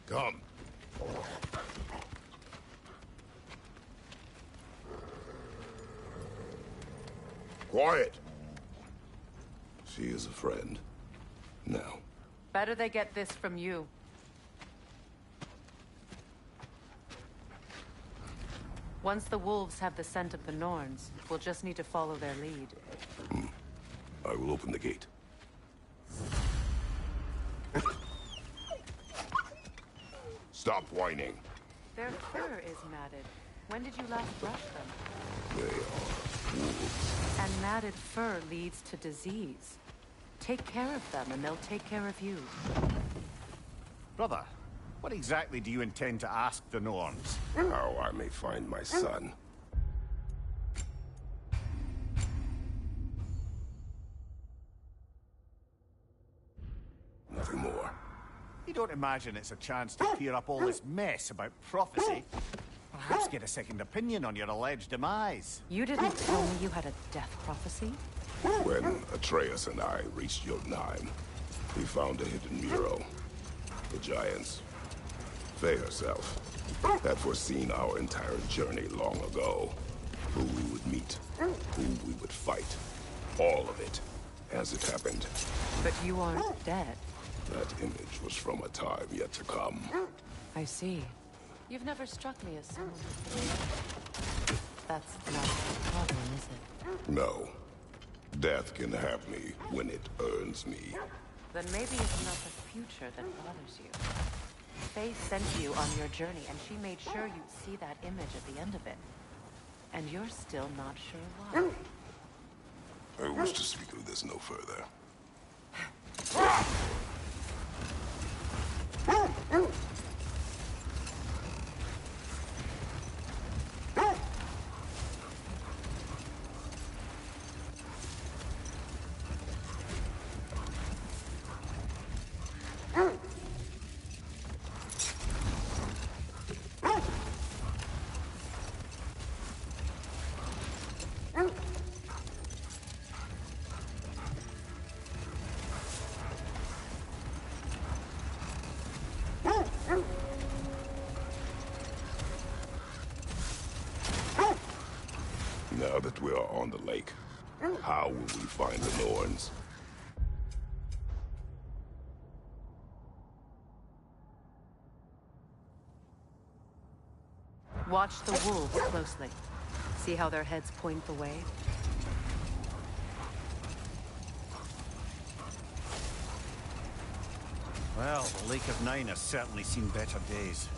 Come. Quiet. She is a friend. Now. Better they get this from you. Once the wolves have the scent of the Norns, we'll just need to follow their lead. I will open the gate. Stop whining. Their fur is matted. When did you last brush them? They are wolves. And matted fur leads to disease. Take care of them and they'll take care of you. Brother, what exactly do you intend to ask the Norns? How I may find my son. Nothing more. You don't imagine it's a chance to clear up all this mess about prophecy? Perhaps get a second opinion on your alleged demise. You didn't tell me you had a death prophecy? When Atreus and I reached Jotunheim, we found a hidden mural. The giants, Faye herself, had foreseen our entire journey long ago. Who we would meet, who we would fight. All of it, as it happened. But you aren't dead. That image was from a time yet to come. I see. You've never struck me as someone who... That's not the problem, is it? No. Death can have me when it earns me. Then maybe it's not the future that bothers you. Faye sent you on your journey, and she made sure you'd see that image at the end of it. And you're still not sure why. I wish to speak of this no further. Now that we are on the lake, how will we find the Norns? Watch the wolves closely. See how their heads point the way? Well, the Lake of Nine has certainly seen better days.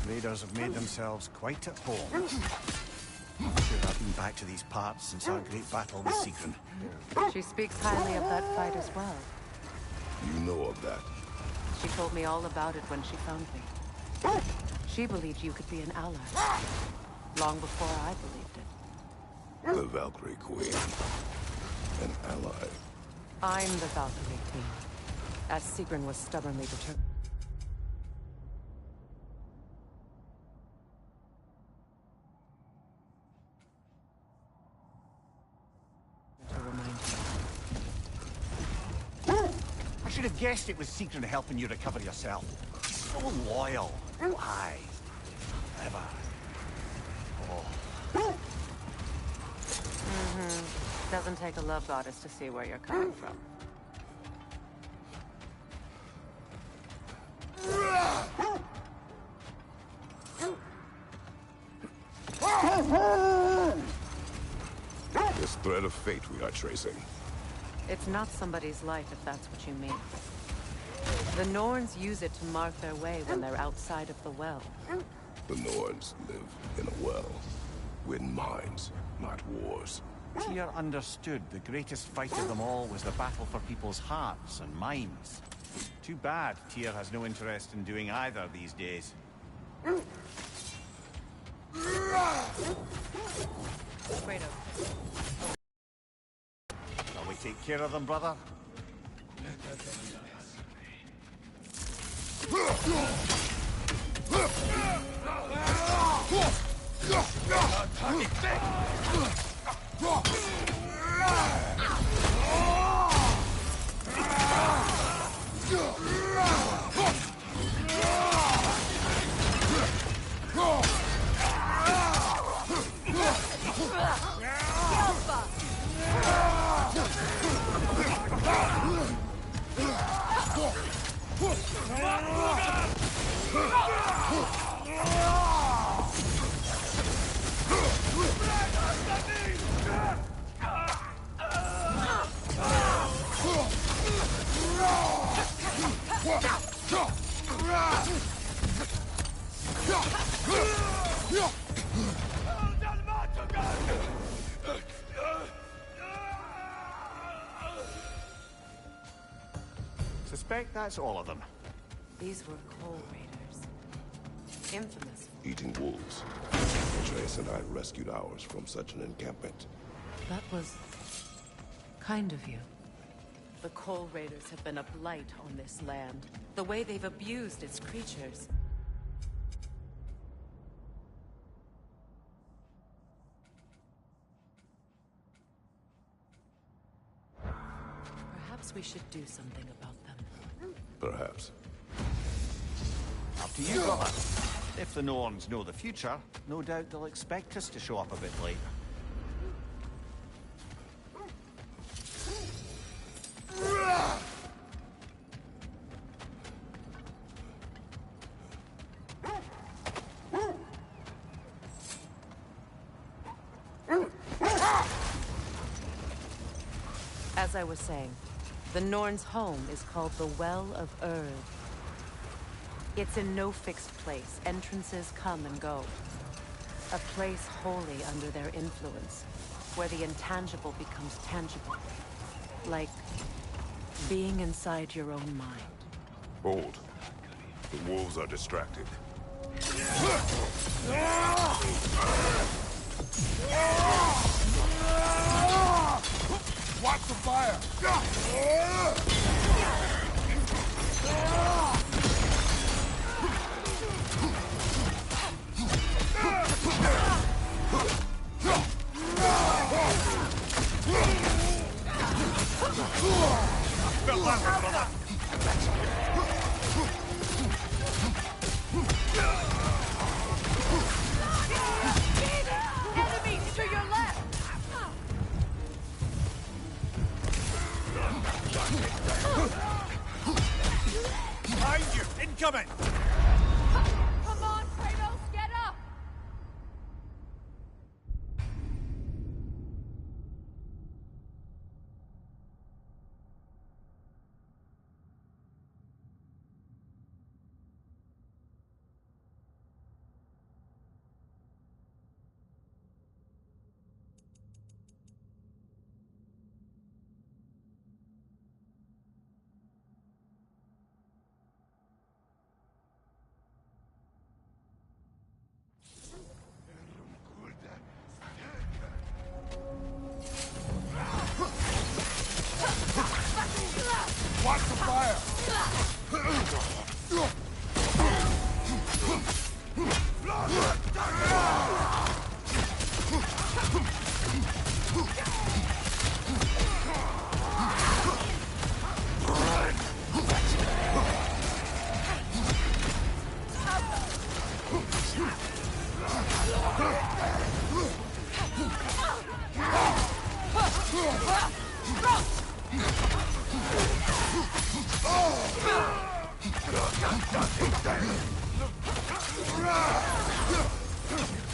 Raiders have made themselves quite at home. I'm sure I've been back to these parts since our great battle with Sigrun. She speaks highly of that fight as well. You know of that? She told me all about it when she found me. She believed you could be an ally. Long before I believed it. The Valkyrie Queen. An ally. I'm the Valkyrie Queen. As Sigrun was stubbornly determined. To remind you. I should have guessed it was Sigrun helping you recover yourself. So loyal. Why? Ever. Oh. Doesn't take a love goddess to see where you're coming from. This thread of fate we are tracing. It's not somebody's life, if that's what you mean. The Norns use it to mark their way when they're outside of the well. The Norns live in a well. Win mines, not wars. Tyr understood the greatest fight of them all was the battle for people's hearts and minds. Too bad Tyr has no interest in doing either these days. Shall we take care of them, brother? Suspect that's all of them. These were coal raiders. Infamous. Eating wolves. Atreus and I rescued ours from such an encampment. That was kind of you. The coal raiders have been a blight on this land. The way they've abused its creatures. Perhaps we should do something about them. Perhaps. Up to you, brother. If the Norns know the future, no doubt they'll expect us to show up a bit late. As I was saying, the Norns' home is called the Well of Erd. It's in no fixed place. Entrances come and go. A place wholly under their influence, where the intangible becomes tangible. Like being inside your own mind. Hold. The wolves are distracted. Watch the fire! Enemy to your left! Behind you! Incoming! Come on, Kratos, get up! Watch the fire!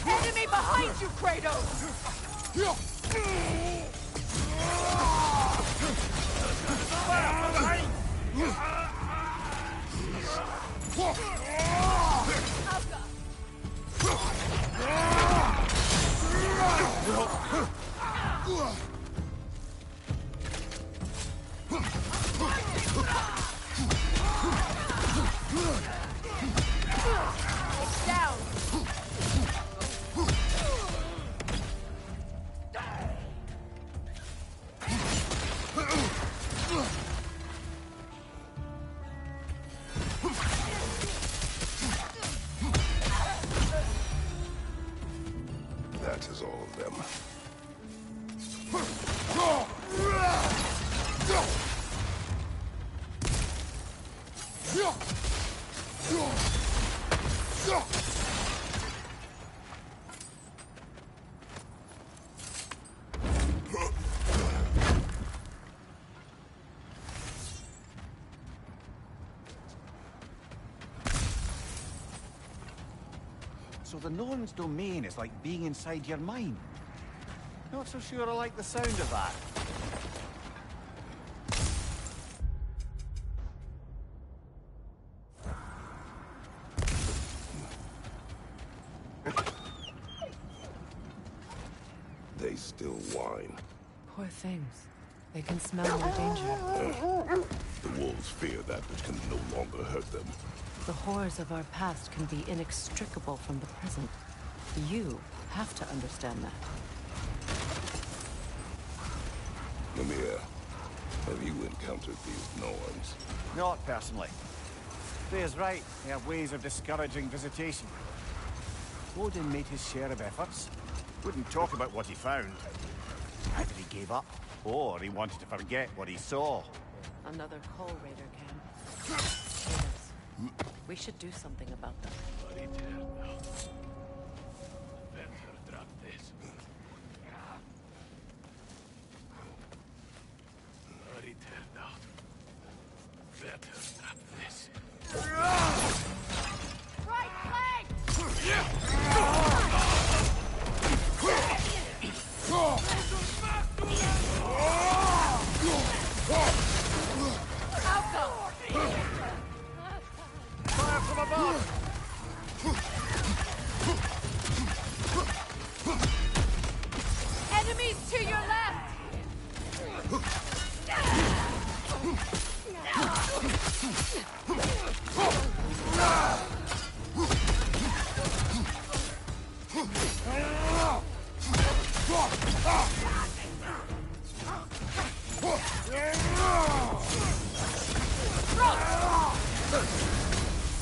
Enemy behind you, Kratos! Down! That is all of them. So the Norn's domain is like being inside your mind. Not so sure I like the sound of that. They still whine. Poor things. They can smell more danger. The wolves fear that which can no longer hurt them. The horrors of our past can be inextricable from the present. You have to understand that. Mimir, have you encountered these Norns? Not personally. Freya's right. They have ways of discouraging visitation. Odin made his share of efforts. Wouldn't talk about what he found. Either he gave up, or he wanted to forget what he saw. Another Coal Raider camp. Raiders. We should do something about them. Fire from above! Enemies to your left!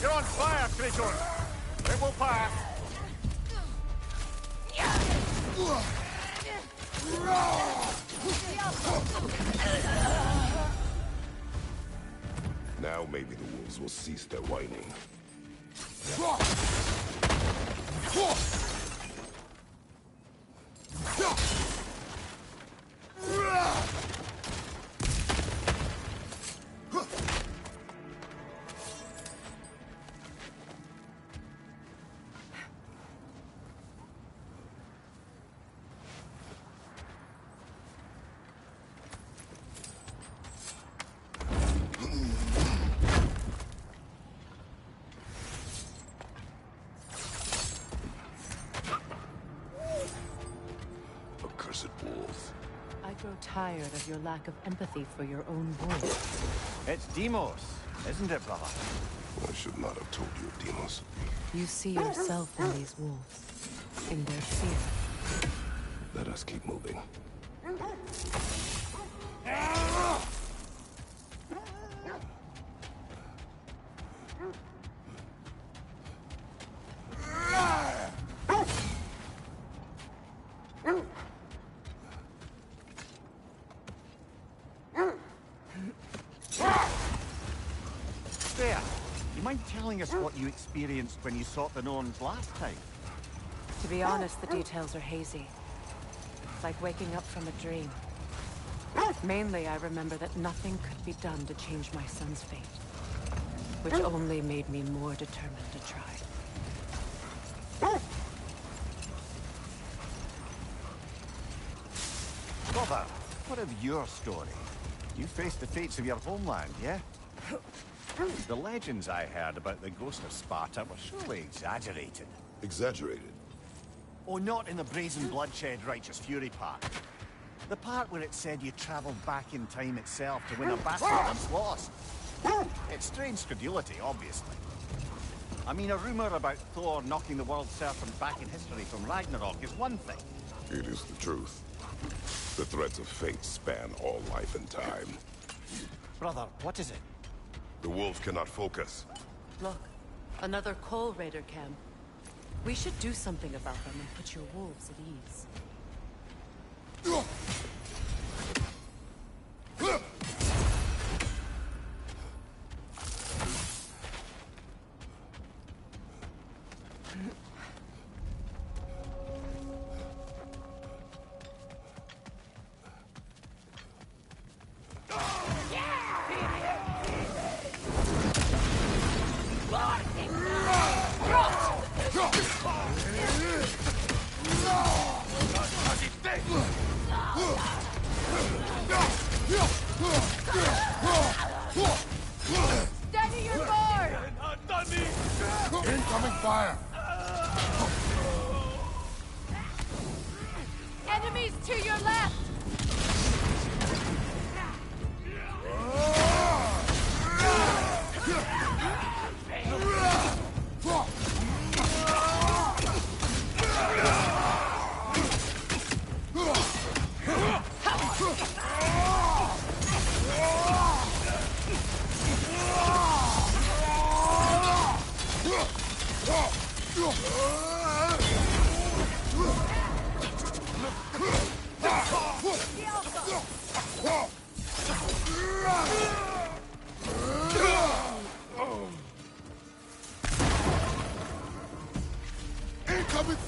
You're on fire, Kratos! It will pass! Now maybe the wolves will cease their whining. Accursed wolves. I grow tired of your lack of empathy for your own wolves. It's Deimos, isn't it, brother? I should not have told you of Deimos. You see yourself in these wolves, in their fear. Let us keep moving. There, you mind telling us what you experienced when you sought the Norns last time? To be honest, the details are hazy. It's like waking up from a dream. Mainly, I remember that nothing could be done to change my son's fate, which only made me more determined to try. Brother, what of your story? You faced the fates of your homeland, yeah? The legends I heard about the ghost of Sparta were surely exaggerated. Exaggerated? Oh, not in the brazen bloodshed righteous fury part. The part where it said you travelled back in time itself to win a battle once lost. It's strange credulity, obviously. I mean, a rumour about Thor knocking the world serpent back in history from Ragnarok is one thing. It is the truth. The threads of fate span all life and time. Brother, what is it? The wolves cannot focus. Look, another Coal Raider camp. We should do something about them and put your wolves at ease.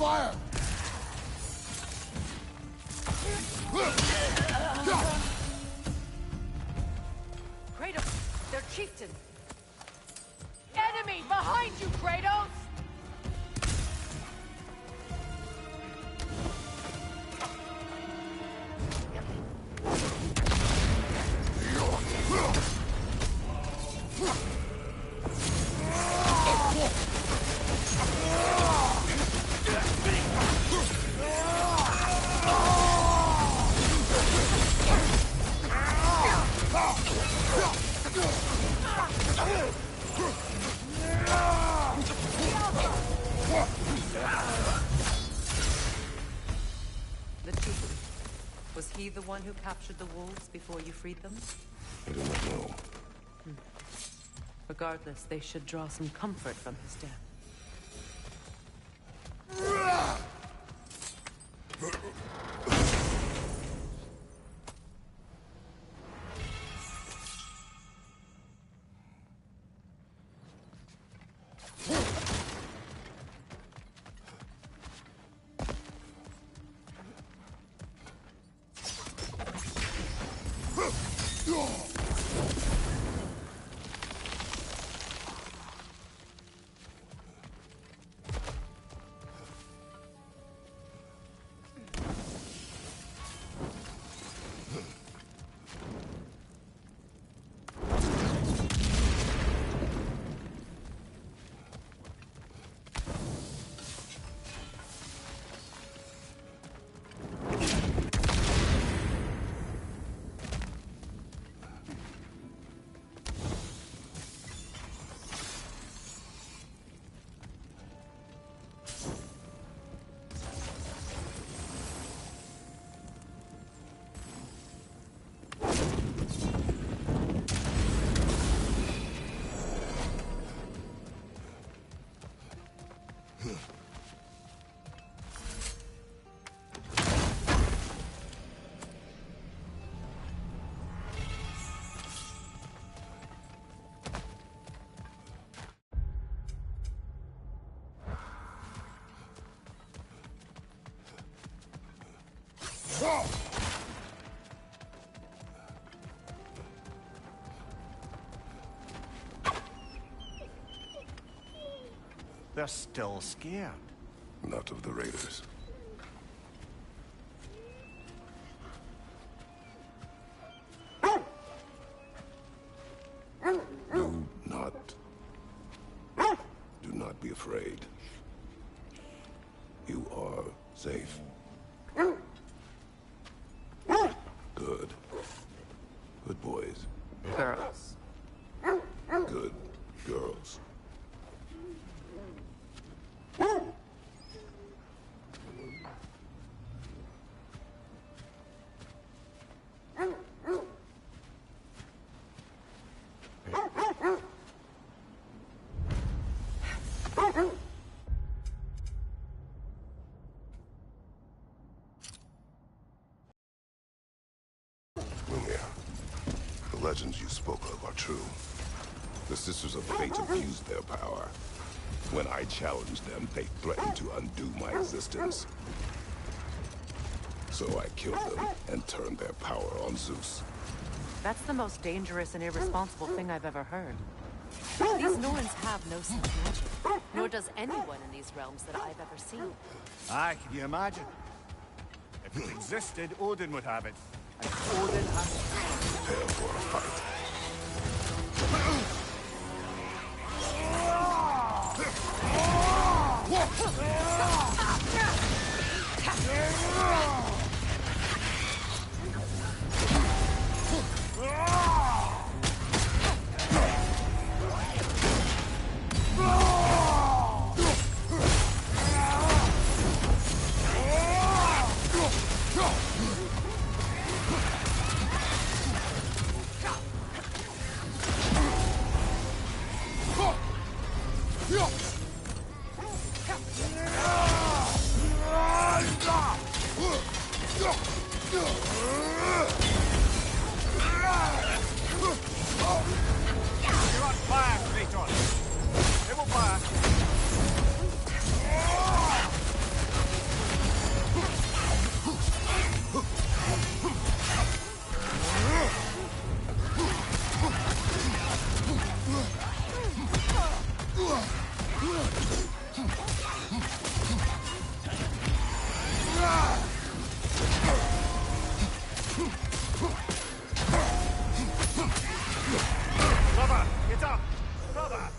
fire! Kratos, their chieftain. Enemy behind you, Kratos! The chieftain. Was he the one who captured the wolves before you freed them? I do not know. Regardless, they should draw some comfort from his death. They're still scared. Not of the raiders. Do not be afraid. You are safe. Good. Good boys. Girls. Good girls. The legends you spoke of are true. The Sisters of Fate abused their power. When I challenged them, they threatened to undo my existence. So I killed them and turned their power on Zeus. That's the most dangerous and irresponsible thing I've ever heard. These Norns have no such magic, nor does anyone in these realms that I've ever seen. Aye, can you imagine? If it existed, Odin would have it. And Odin has it. Prepare for a fight. Get up! Brother!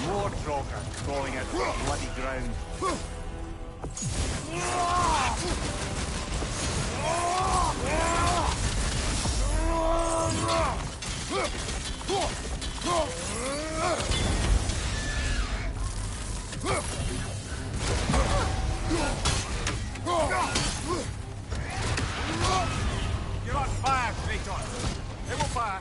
More Droga crawling out of the bloody ground. You're on fire, Kratos. They will fire.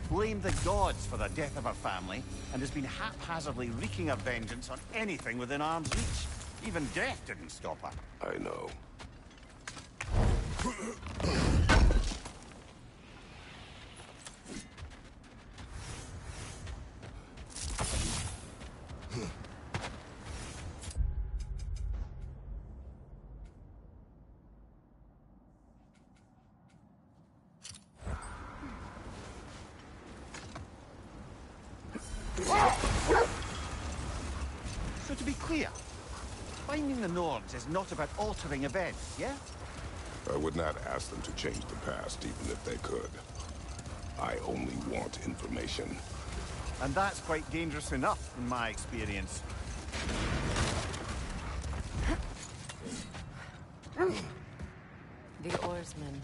Blamed the gods for the death of her family, and has been haphazardly wreaking her vengeance on anything within arm's reach. Even death didn't stop her. I know. So to be clear, finding the Nords is not about altering events, yeah? I would not ask them to change the past, even if they could. I only want information. And that's quite dangerous enough, in my experience. The Oarsmen.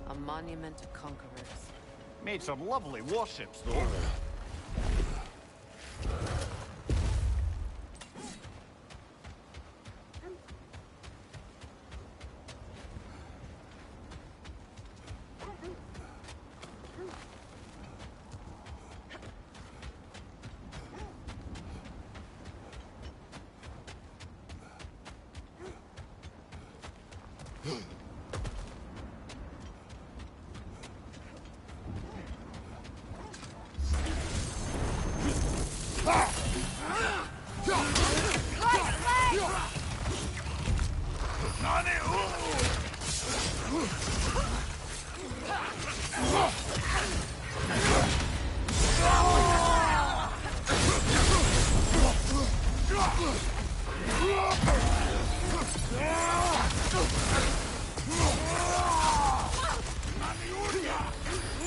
A monument to conquerors. Made some lovely warships, though.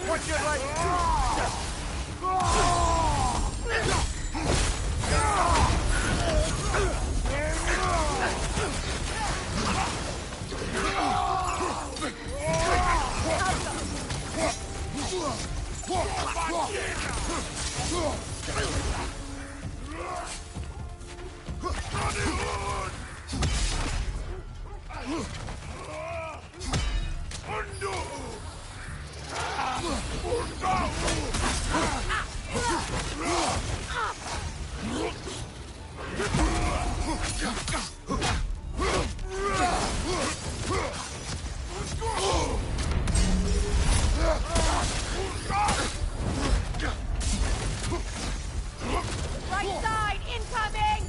Watch your right! Right side, incoming!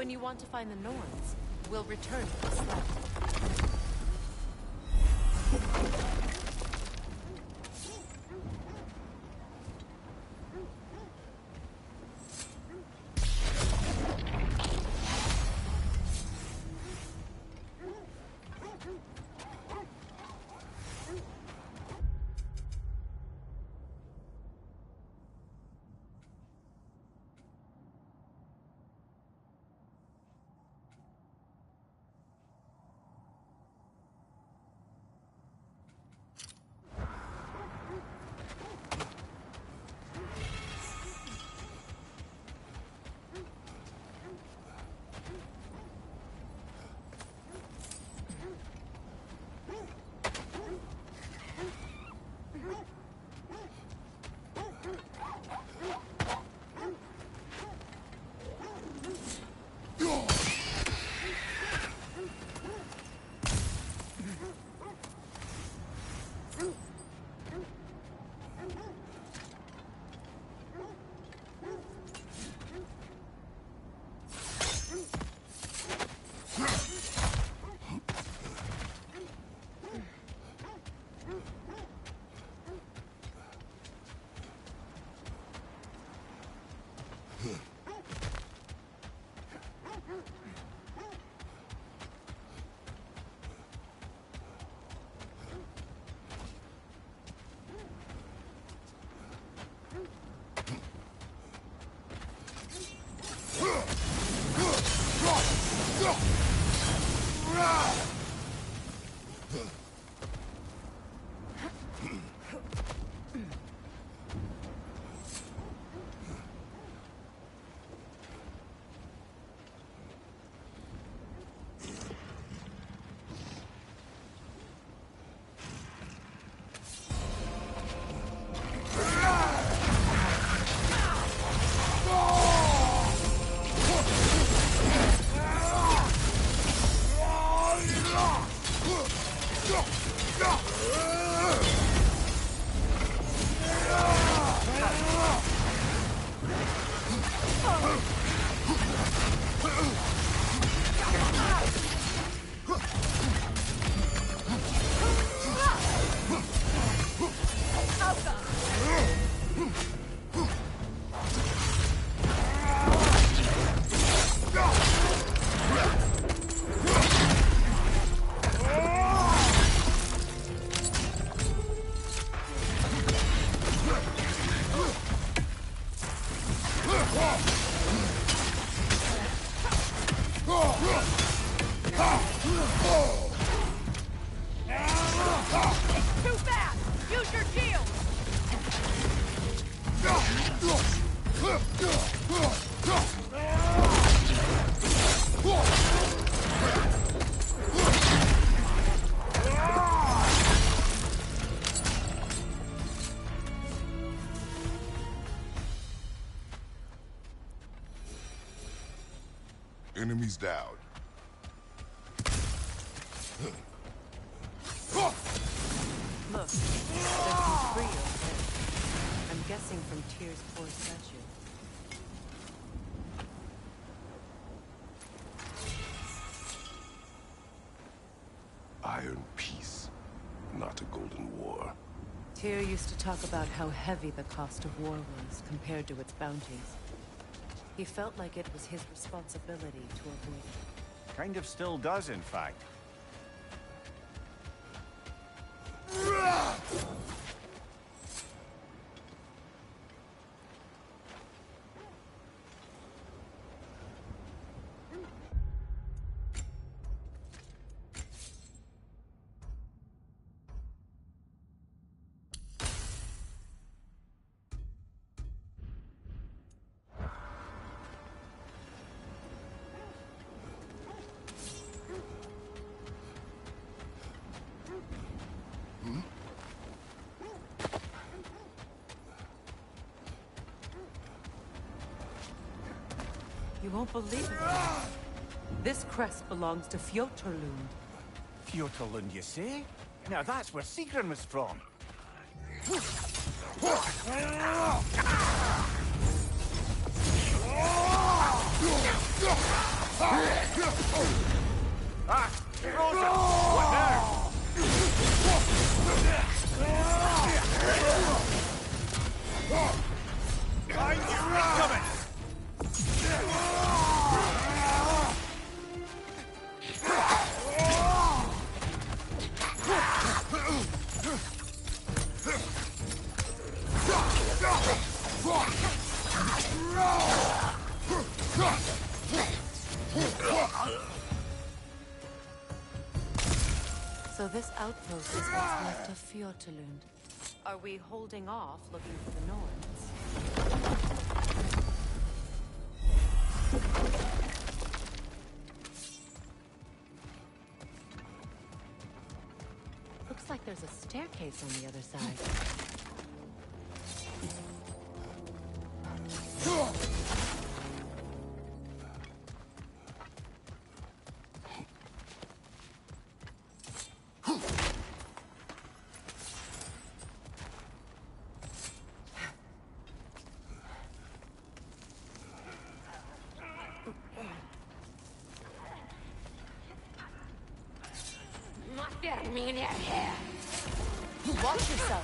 When you want to find the Norns, we'll return to the slum. Enemies down. Look, there's some tree over there. I'm guessing from Tyr's poor statue. Iron peace, not a golden war. Tyr used to talk about how heavy the cost of war was compared to its bounties. He felt like it was his responsibility to avoid it. Kind of still does, in fact. You won't believe it. This crest belongs to Fjotorlund. Fjotorlund, you say? Now that's where Sigrun was from. Ah! Frozen! What now? Behind you! Incoming! So this outpost is what's left of Fjortulund. Are we holding off looking for the Norns? Looks like there's a staircase on the other side. Watch yourself.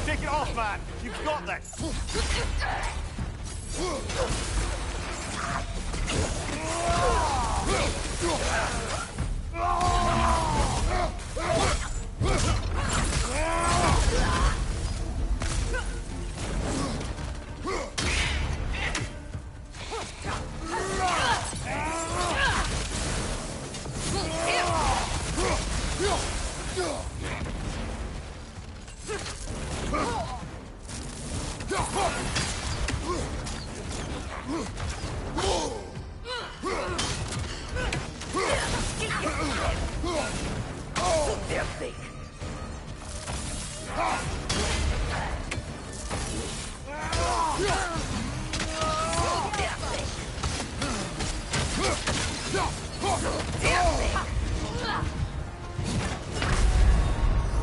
Take it off, man! You've got this!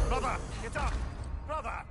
Brother, get up! Brother!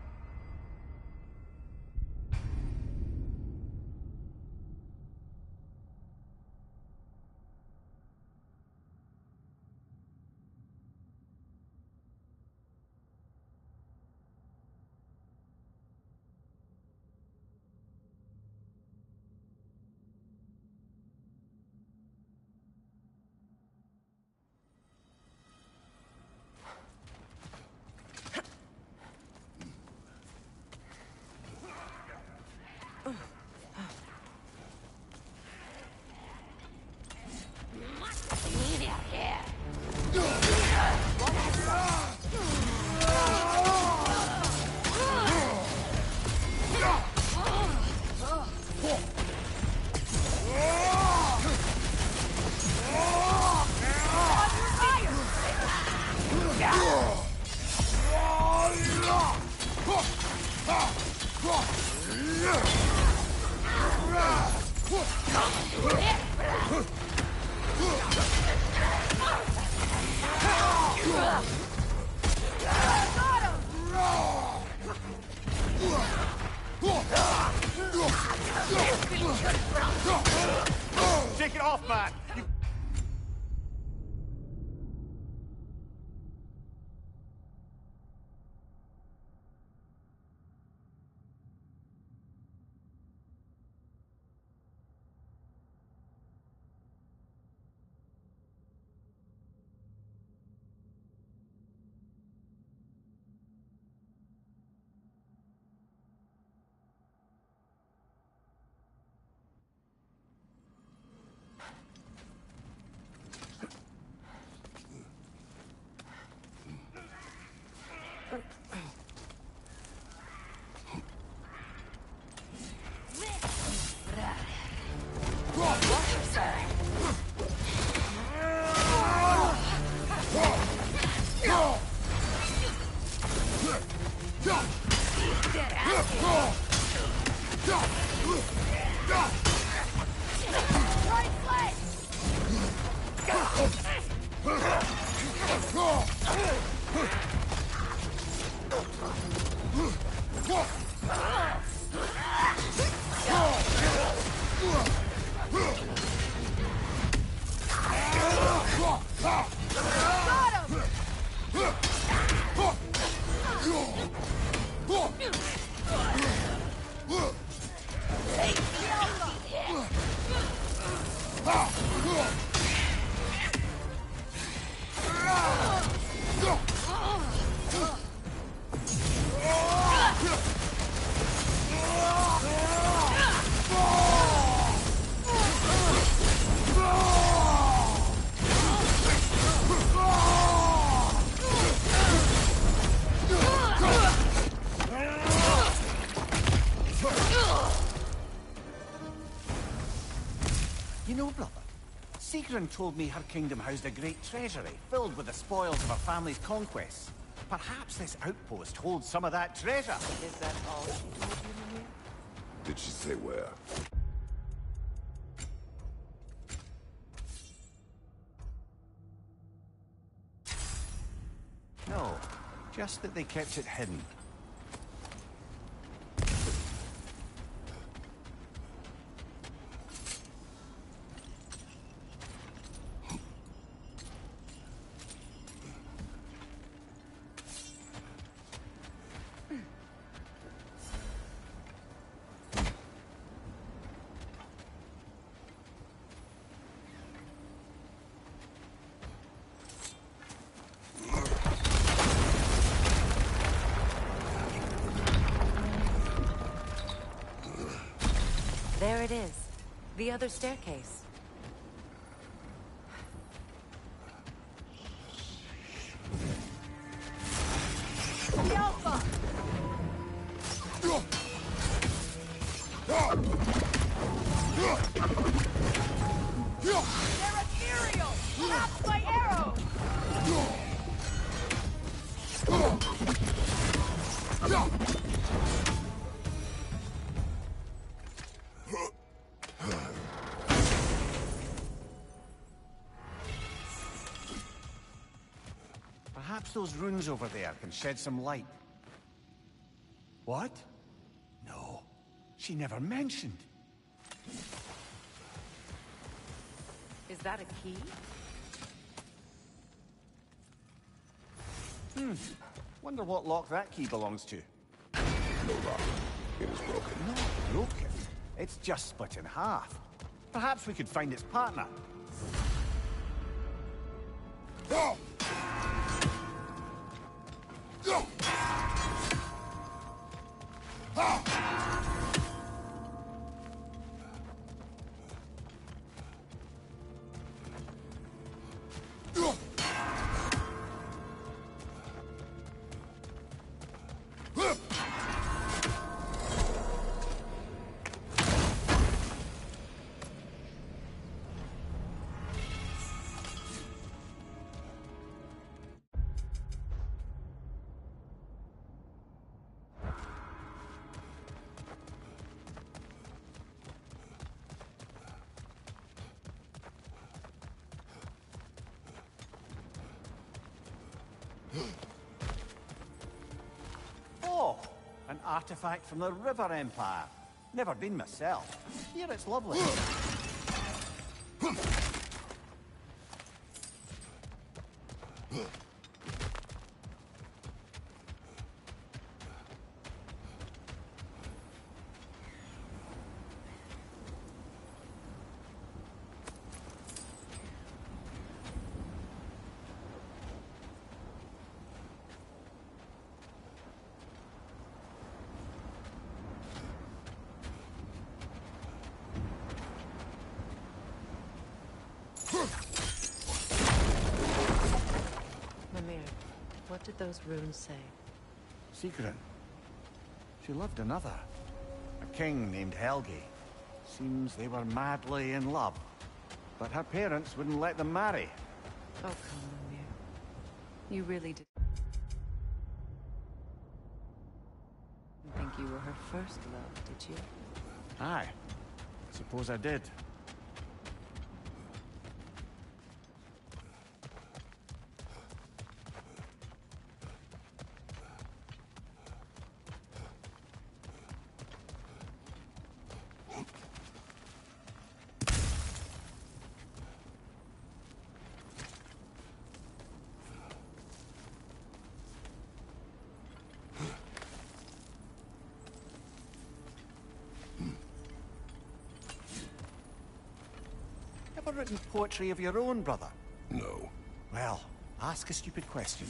Take it off, man! You know, brother, Sigrun told me her kingdom housed a great treasury filled with the spoils of her family's conquests. Perhaps this outpost holds some of that treasure. Is that all she told you, Mimir? Did she say where? No, just that they kept it hidden. There it is. The other staircase. The Alpha! They're ethereal! Trapped by arrows! Perhaps those runes over there can shed some light. What? No, she never mentioned. Is that a key? Wonder what lock that key belongs to. No lock. It is broken. Not broken. It's just split in half. Perhaps we could find its partner. Oh, an artifact from the River Empire. Never been myself. Here it's lovely. Mimir, what did those runes say? Sigrun. She loved another. A king named Helgi. Seems they were madly in love. But her parents wouldn't let them marry. Oh, come, Mimir. You really didn't think you were her first love, did you? Aye. Suppose I did. ever written poetry of your own, brother? No. Well, ask a stupid question.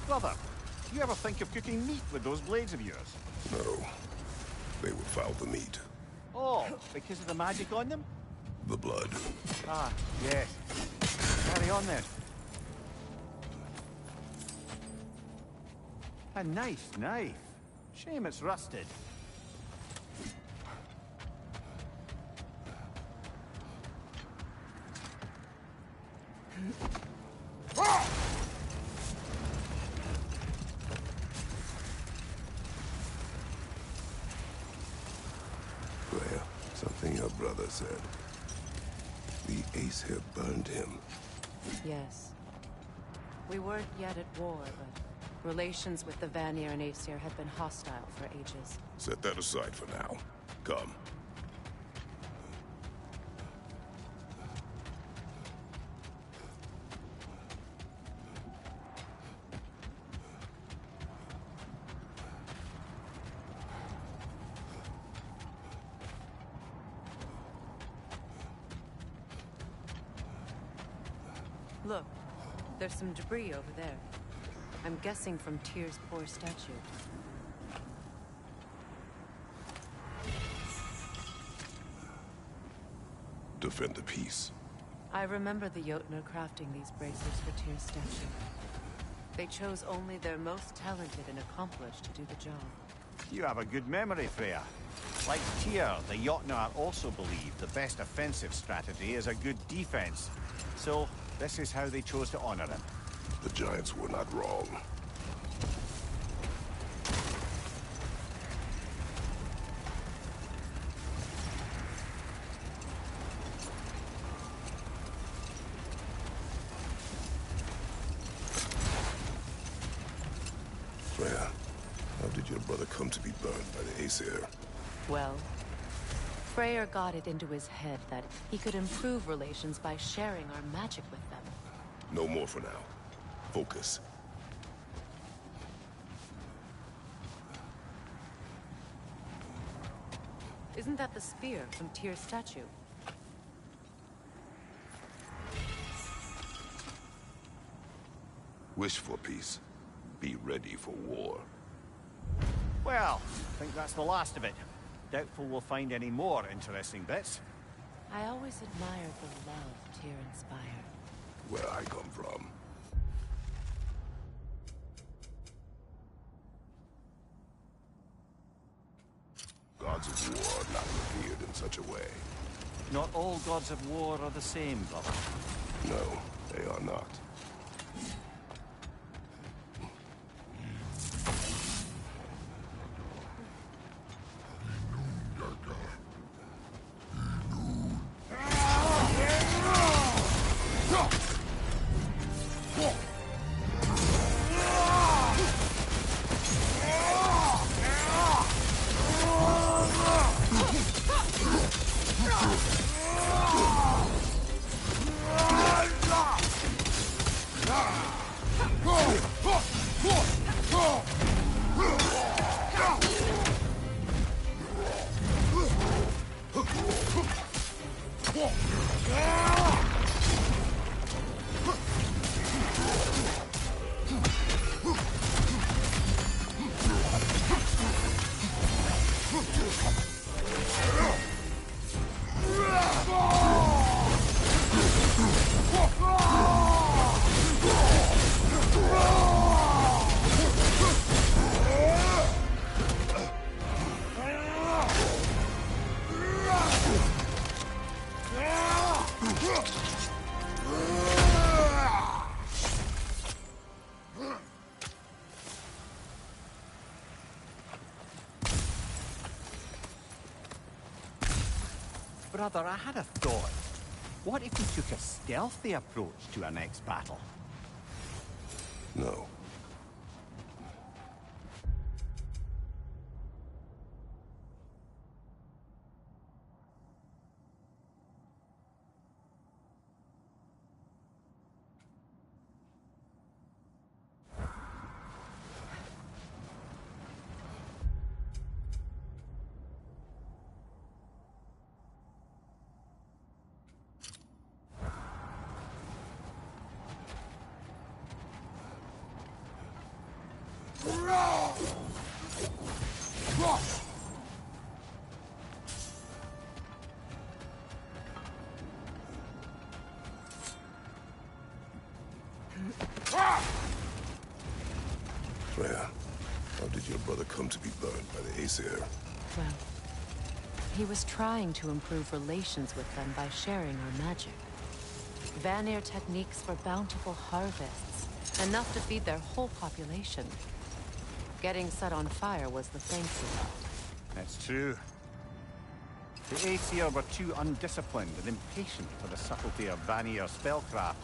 Brother, do you ever think of cooking meat with those blades of yours? No. They would foul the meat. Oh, because of the magic on them? The blood. Ah, yes. Carry on then. A nice knife. Shame it's rusted. Freya, something your brother said. The Ace here burned him. Yes. We weren't yet at war, but relations with the Vanir and Aesir had been hostile for ages. Set that aside for now. Come. Look, there's some debris over there. I'm guessing from Tyr's poor statue. Defend the peace. I remember the Jotnar crafting these bracers for Tyr's statue. They chose only their most talented and accomplished to do the job. You have a good memory, Freya. Like Tyr, the Jotnar also believe the best offensive strategy is a good defense. So, this is how they chose to honor him. The Giants were not wrong. Freya, how did your brother come to be burned by the Aesir? Well, Freyr got it into his head that he could improve relations by sharing our magic with them. No more for now. Focus. Isn't that the spear from Tyr's statue? Wish for peace. Be ready for war. Well, I think that's the last of it. Doubtful we'll find any more interesting bits. I always admired the love Tyr inspired. Where I come from. Gods of war are not revered in such a way. Not all gods of war are the same, brother. No, they are not. Brother, I had a thought. What if we took a stealthy approach to our next battle? No. Freya, how did your brother come to be burned by the Aesir? Well, he was trying to improve relations with them by sharing our magic. Vanir techniques for bountiful harvests, enough to feed their whole population. Getting set on fire was the fancy part. That's true. The Aesir were too undisciplined and impatient for the subtlety of Vanir spellcraft.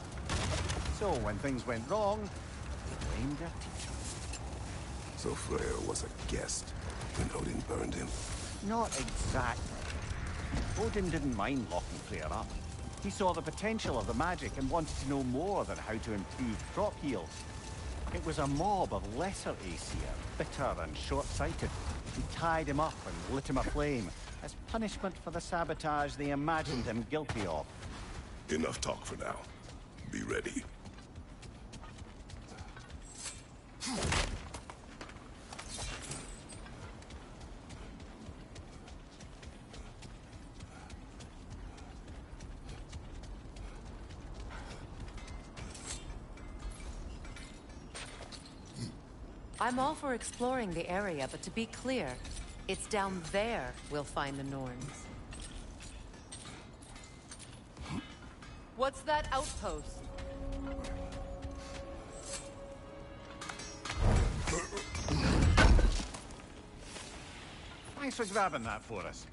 So when things went wrong, they blamed their teacher. So Freya was a guest when Odin burned him? Not exactly. Odin didn't mind locking Freya up. He saw the potential of the magic and wanted to know more than how to improve crop yields. It was a mob of lesser Aesir, bitter and short-sighted, who tied him up and lit him aflame as punishment for the sabotage they imagined him guilty of. Enough talk for now. Be ready. I'm all for exploring the area, but to be clear, it's down there we'll find the Norns. What's that outpost? Thanks for grabbing that for us.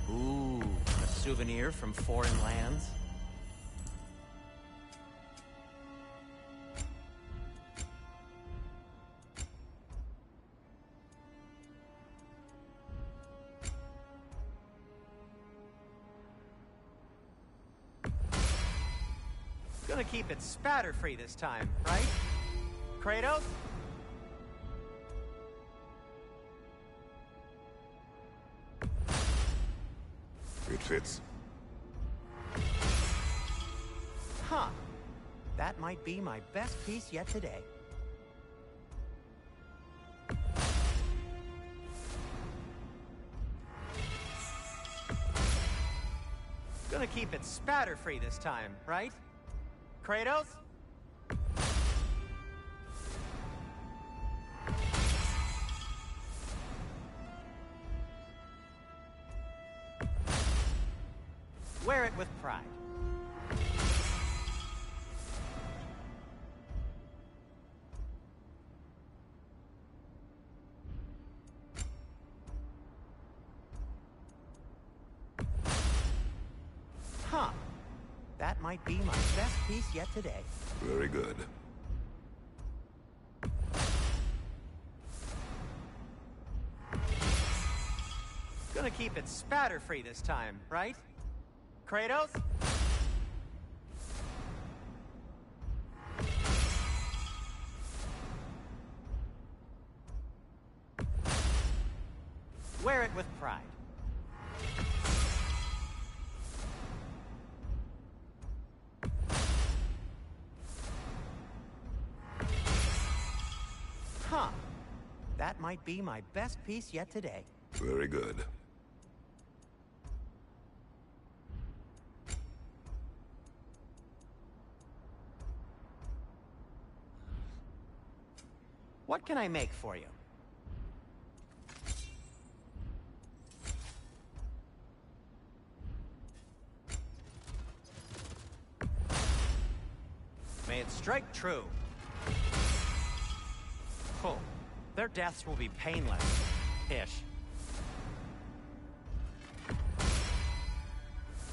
Ooh, a souvenir from foreign lands? Gonna keep it spatter-free this time, right? Kratos? It fits. Huh. That might be my best piece yet today. Gonna keep it spatter-free this time, right? Kratos? Wear it with pride. Huh. That might be my best piece yet today. Very good. Gonna keep it spatter-free this time, right? Kratos? Wear it with pride. Huh. That might be my best piece yet today. Very good. What can I make for you? May it strike true. Oh, their deaths will be painless. Ish.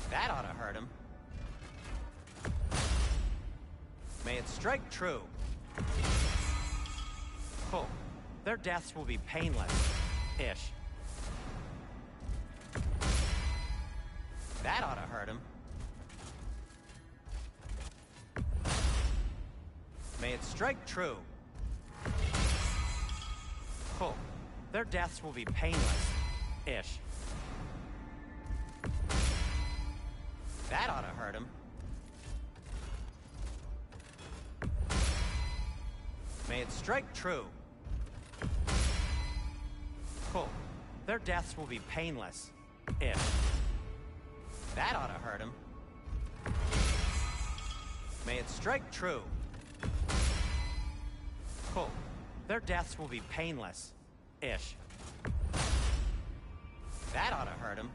That ought to hurt him. May it strike true. Cool. Their deaths will be painless. Ish. That ought to hurt him. May it strike true. Cool. Their deaths will be painless. Ish. That ought to hurt him. May it strike true. Cool. Their deaths will be painless. Ish. That ought to hurt him. May it strike true. Cool. Their deaths will be painless. Ish. That ought to hurt him.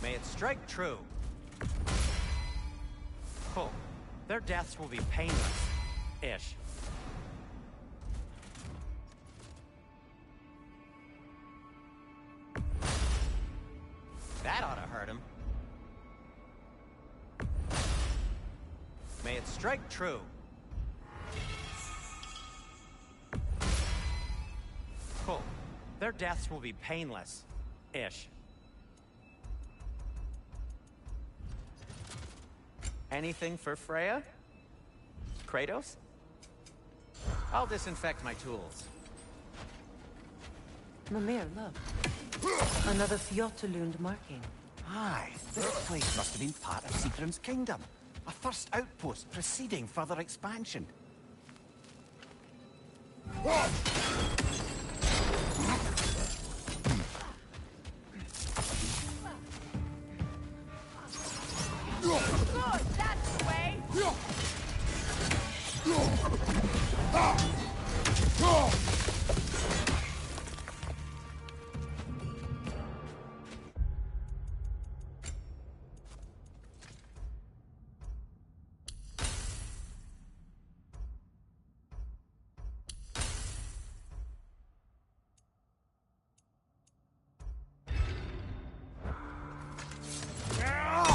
May it strike true. Cool. Their deaths will be painless. Ish. That ought to hurt him. May it strike true. Cool. Their deaths will be painless. Ish. Anything for Freya? Kratos? I'll disinfect my tools. Mimir, look. Another Fjotalund marking. Aye, this place must have been part of Sigrun's kingdom. A first outpost preceding further expansion. Good, that's the way.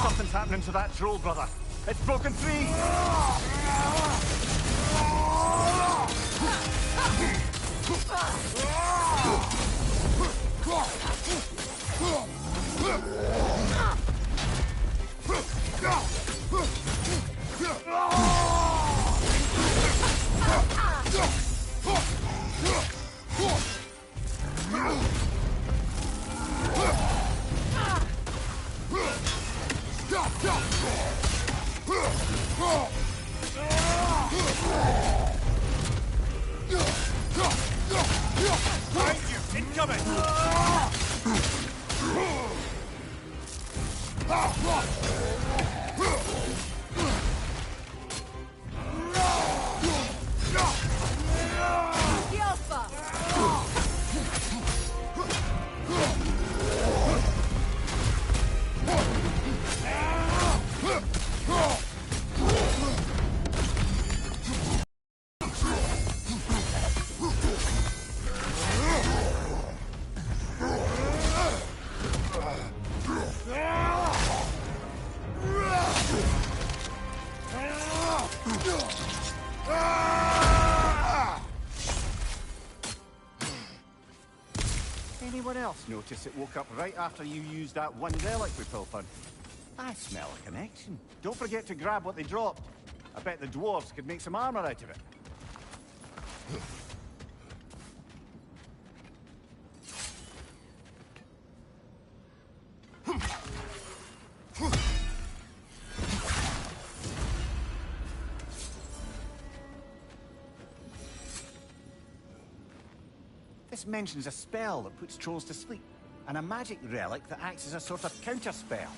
Something's happening to that troll, brother. It's broken free. Incoming! The Alpha. Anyone else notice it woke up right after you used that one relic we pulled on? I smell a connection. Don't forget to grab what they dropped. I bet the dwarves could make some armor out of it. This mentions a spell that puts trolls to sleep, and a magic relic that acts as a sort of counter-spell.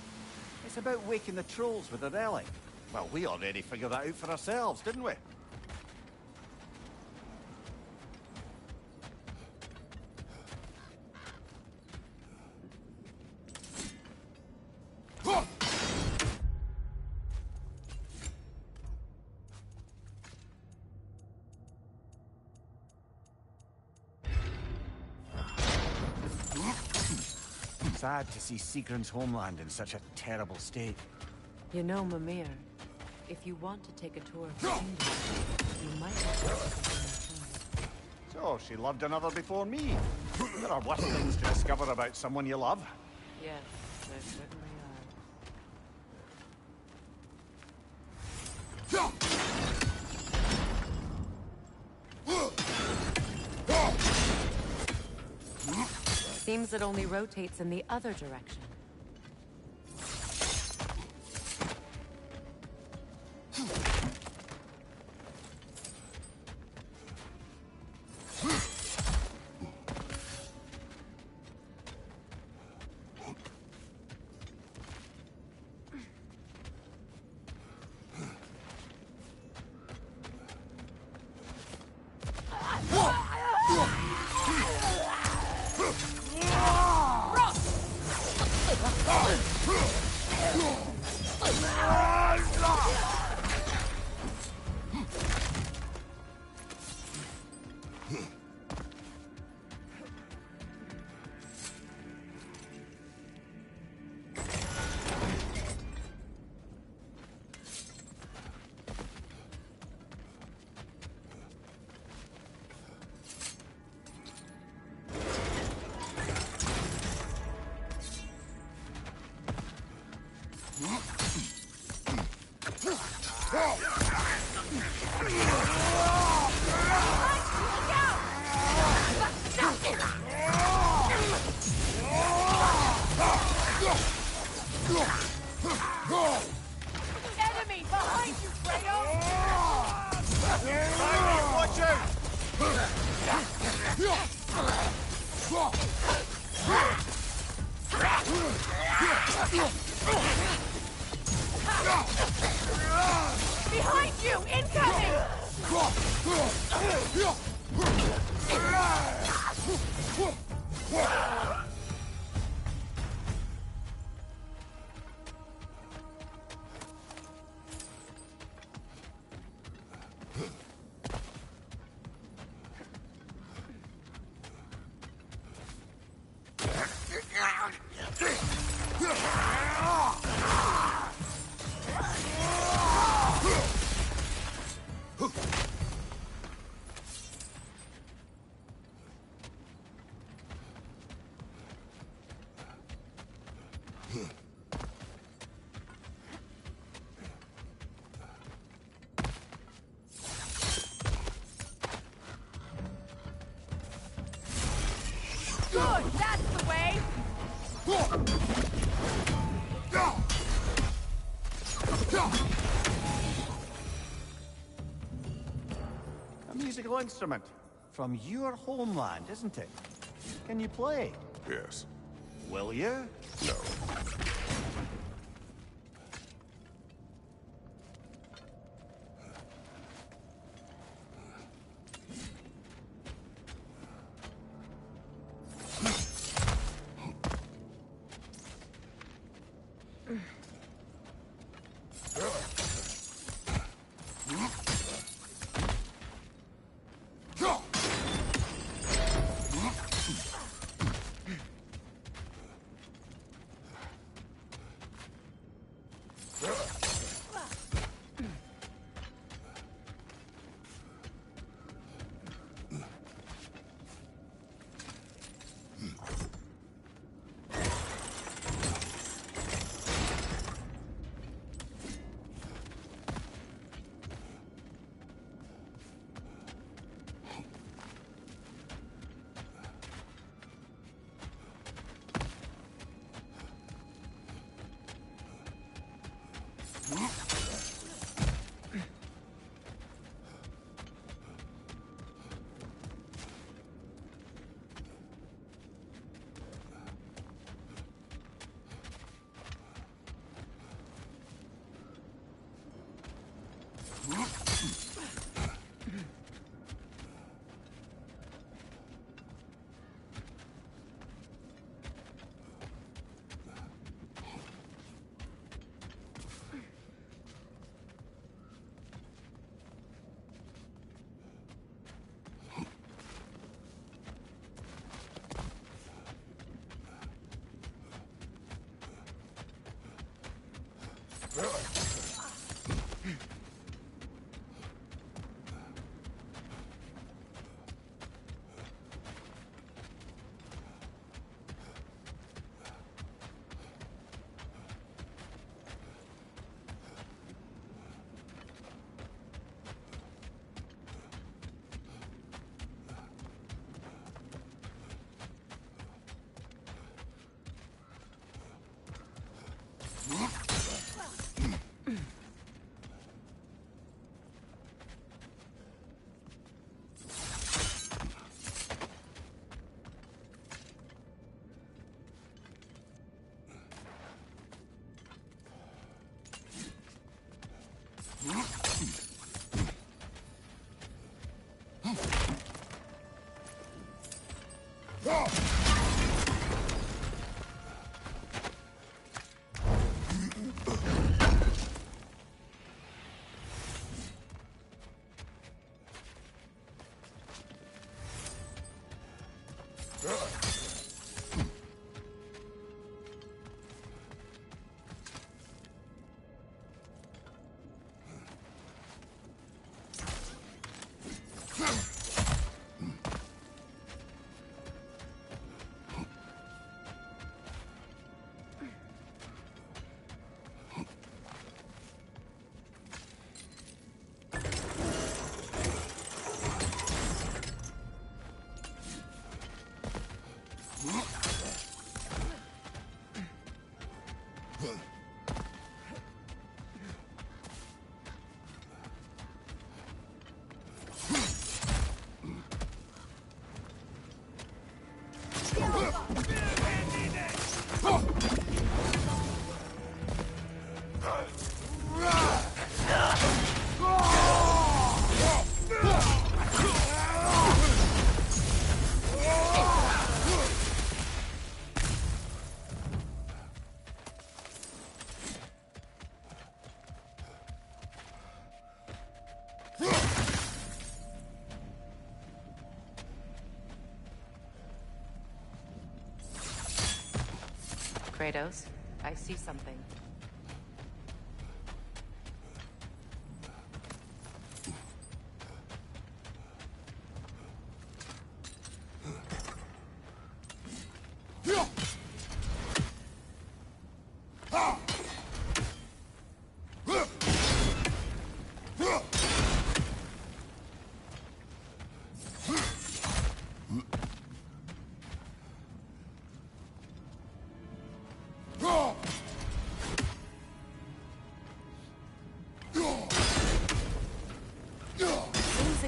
It's about waking the trolls with the relic. Well, we already figured that out for ourselves, didn't we? Sad to see Sigrun's homeland in such a terrible state. You know, Mimir, if you want to take a tour of the kingdom, you might have to take a So, she loved another before me. There are worse things to discover about someone you love. Yes, there certainly are. Seems it only rotates in the other direction. Enemy behind you, Kratos! Watch out! Behind you! Incoming! Good, that's the way! A musical instrument from your homeland, isn't it? Can you play? Yes. Will you? No. Kratos, I see something.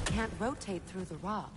Can't rotate through the rock.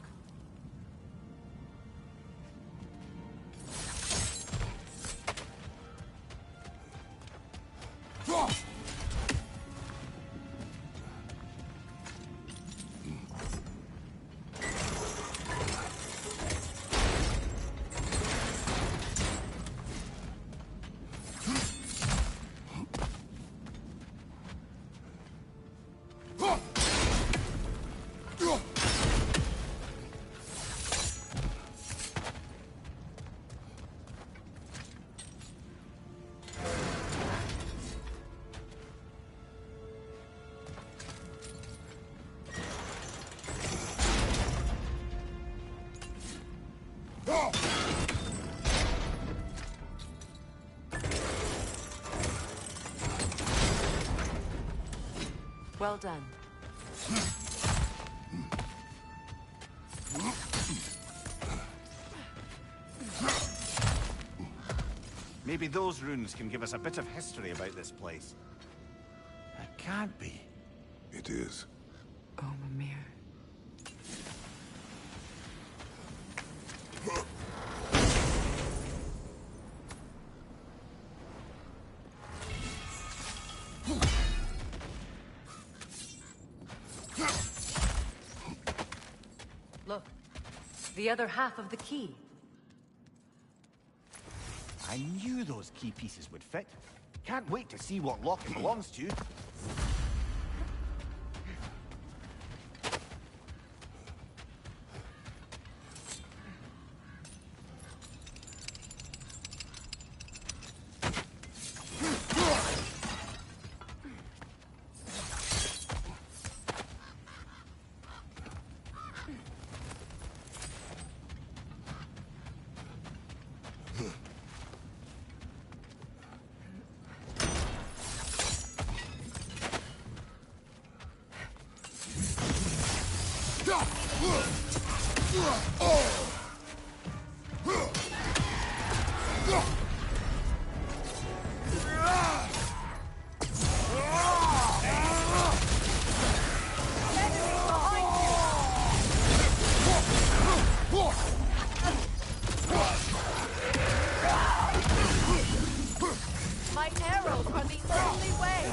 Well done. Maybe those runes can give us a bit of history about this place. It can't be. It is. Oh, Mimir. Look, the other half of the key. I knew those key pieces would fit. Can't wait to see what lock it belongs to. My arrows are the only way.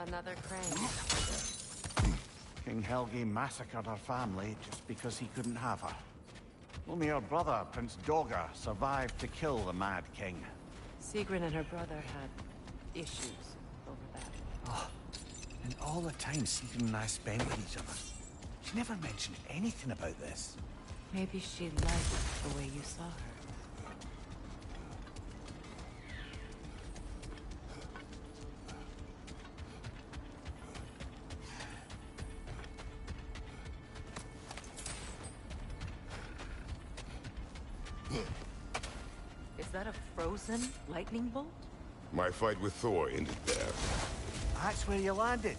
Another crane. King Helge massacred her family just because he couldn't have her. Only her brother, Prince Dogger, survived to kill the Mad King. Sigrun and her brother had issues over that. Oh, and all the time Sigrun and I spent with each other, she never mentioned anything about this. Maybe she liked the way you saw her. Is that a frozen lightning bolt? My fight with Thor ended there. That's where you landed.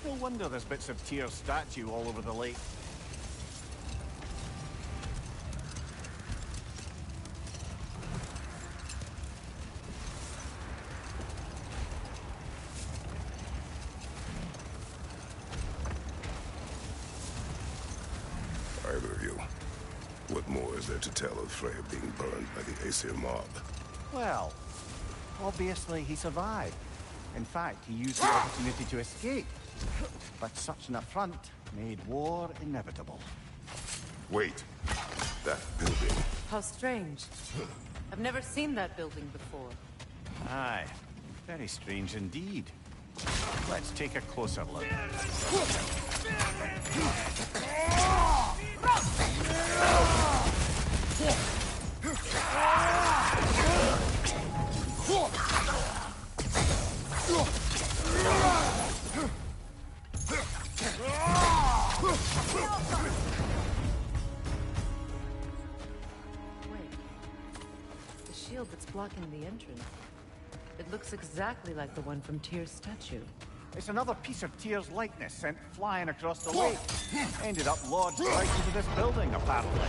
No wonder there's bits of Tyr's statue all over the lake. Either of you. What more is there to tell of Freya being burned by the Aesir mob? Well, obviously he survived. In fact, he used the opportunity to escape. But such an affront made war inevitable. Wait. That building. How strange. I've never seen that building before. Aye, very strange indeed. Let's take a closer look. Wait. The shield that's blocking the entrance. It looks exactly like the one from Tyr's statue. It's another piece of Tyr's likeness sent flying across the lake. Ended up lodged right into this building, apparently.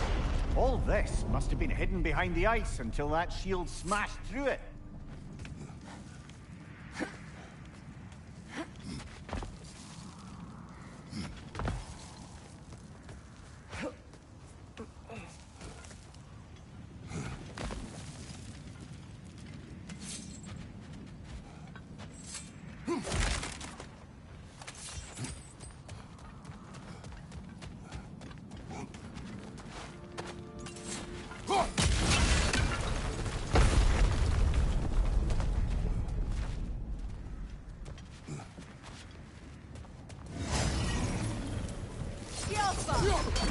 All this must have been hidden behind the ice until that shield smashed through it.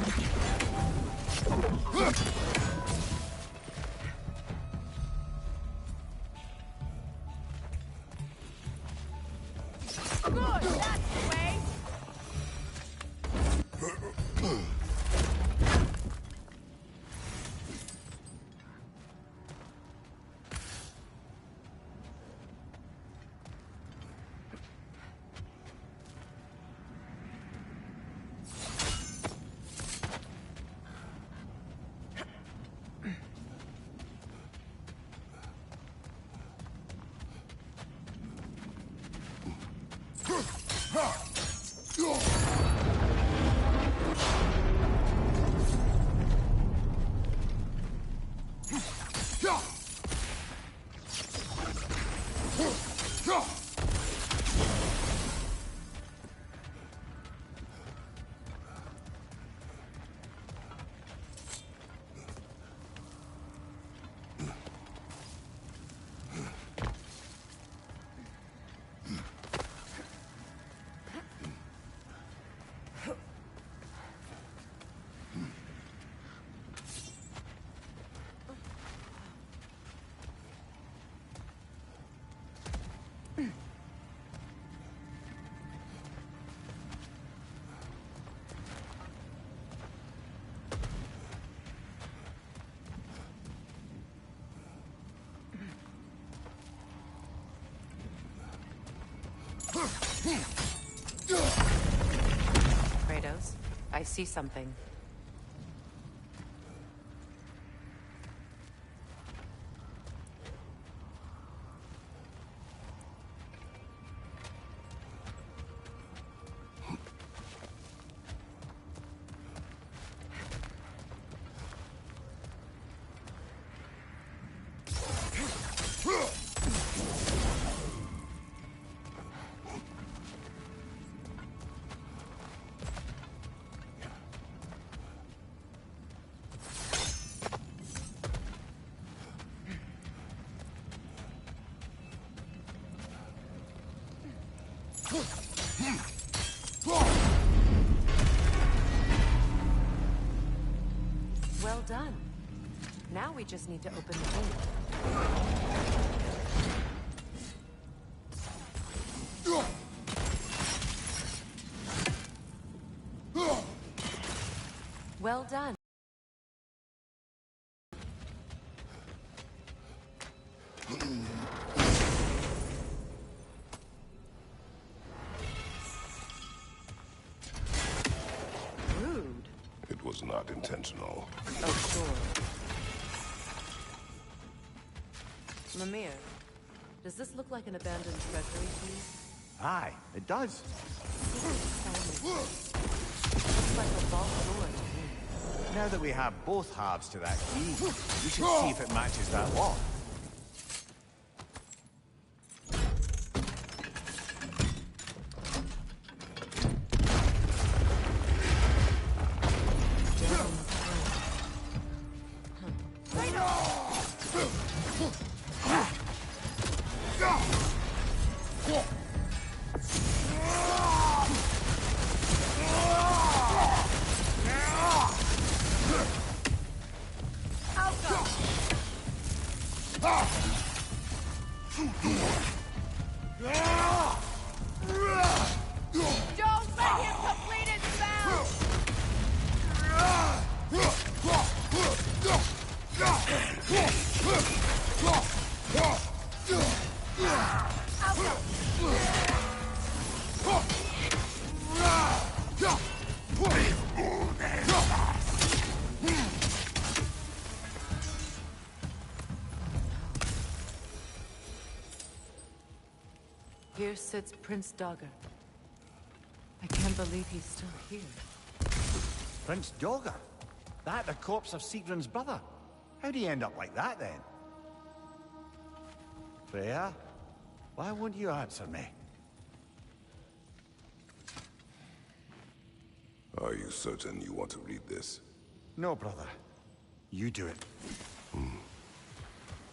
Good, that's the way. Kratos, I see something. Well done. Now we just need to open the gate. Well done. Rude. It was not intentional. Oh, sure. Mimir, does this look like an abandoned treasury to you? Aye, it does. Looks like a vault door to me. Now that we have both halves to that key, we should see if it matches that lock. Don't let him complete his spell! Here sits Prince Dogger. I can't believe he's still here. Prince Dogger? That the corpse of Sigrun's brother? How'd he end up like that, then? Freya? Why won't you answer me? Are you certain you want to read this? No, brother. You do it.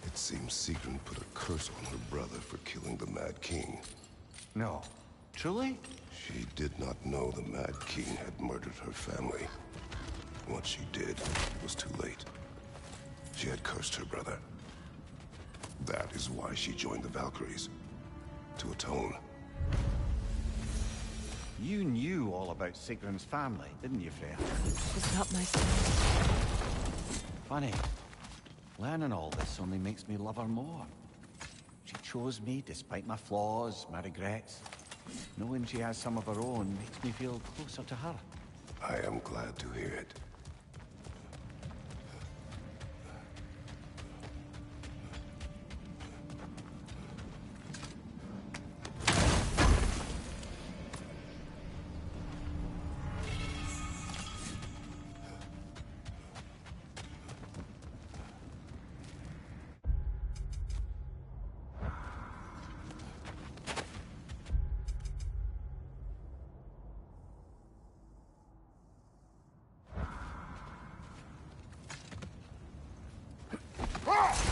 It seems Sigrun put a curse on her brother for killing the Mad King. No. Truly? She did not know the Mad King had murdered her family. What she did was too late. She had cursed her brother. That is why she joined the Valkyries. To atone. You knew all about Sigrun's family, didn't you, Freya? It's not my story. Funny. Learning all this only makes me love her more. She chose me despite my flaws, my regrets. Knowing she has some of her own makes me feel closer to her. I am glad to hear it.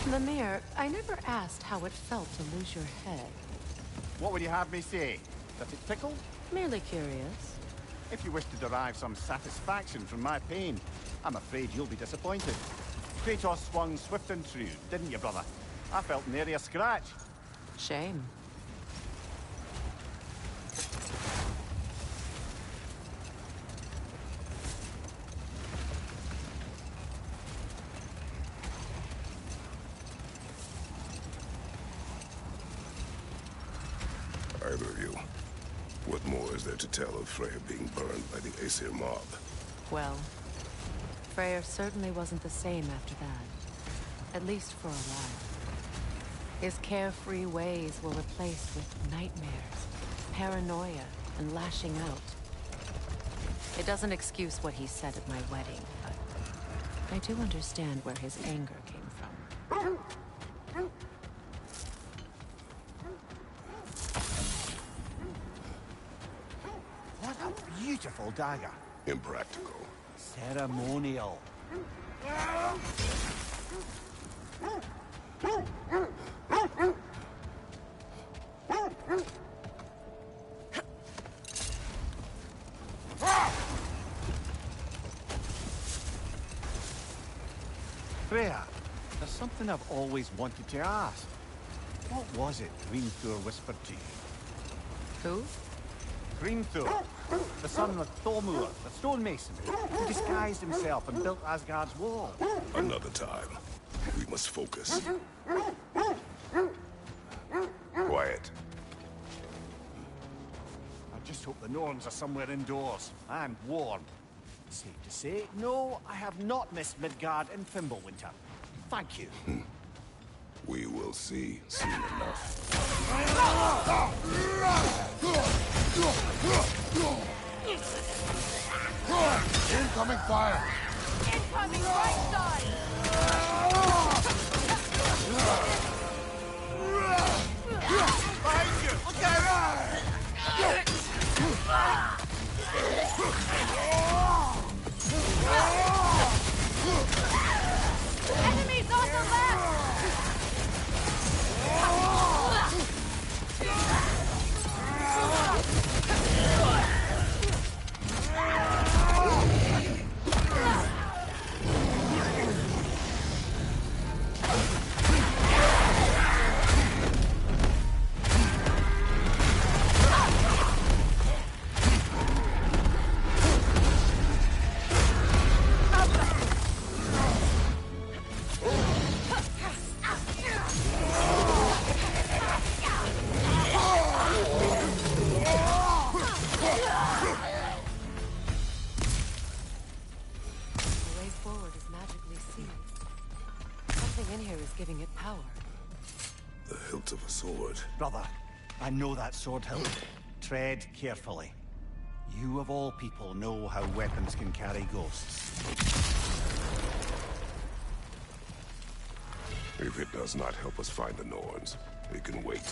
Mimir, I never asked how it felt to lose your head. What would you have me say? That it tickled? Merely curious. If you wish to derive some satisfaction from my pain, I'm afraid you'll be disappointed. Kratos swung swift and true, didn't you, brother? I felt nary a scratch. Shame. Either of you. What more is there to tell of Freya being burned by the Aesir mob? Well, Freyr certainly wasn't the same after that. At least for a while. His carefree ways were replaced with nightmares, paranoia, and lashing out. It doesn't excuse what he said at my wedding, but I do understand where his anger came from. What a beautiful dagger. Impractical. Ceremonial. Freya, there's something I've always wanted to ask. What was it Hrimthur whispered to you? Who? Hrimthur, the son of Thormur, the stonemason, who disguised himself and built Asgard's wall. Another time. We must focus. Quiet. I just hope the Norns are somewhere indoors and warm. Safe to say, no, I have not missed Midgard and Fimbulwinter. Thank you. We will see soon enough. Incoming fire! Incoming right side! Behind you! Look out! Enemies on the left! giving it power. The hilt of a sword. Brother, I know that sword hilt. Tread carefully. You of all people know how weapons can carry ghosts. If it does not help us find the Norns, it can wait.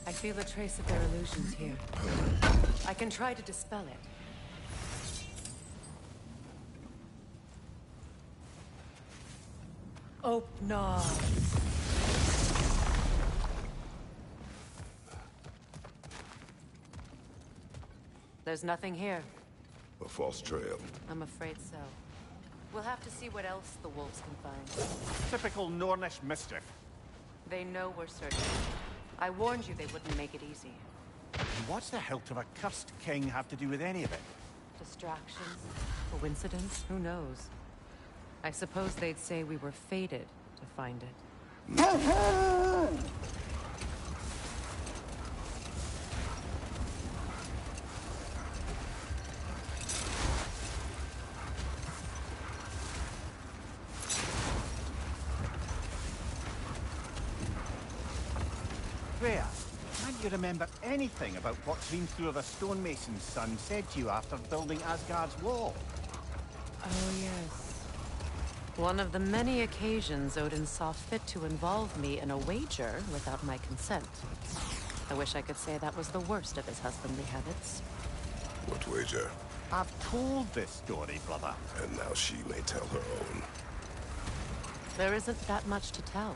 I feel a trace of their illusions here. I can try to dispel it. Opna. There's nothing here. A false trail. I'm afraid so. We'll have to see what else the wolves can find. Typical Nornish mischief. They know we're searching. I warned you they wouldn't make it easy. And what's the hilt of a cursed king have to do with any of it? Distractions? Coincidence? Who knows? I suppose they'd say we were fated to find it. Freya, can't you remember anything about what Hrimthur the stonemason's son said to you after building Asgard's wall? Oh, yes. One of the many occasions Odin saw fit to involve me in a wager without my consent. I wish I could say that was the worst of his husbandly habits. What wager? I've told this story, brother. And now she may tell her own. There isn't that much to tell.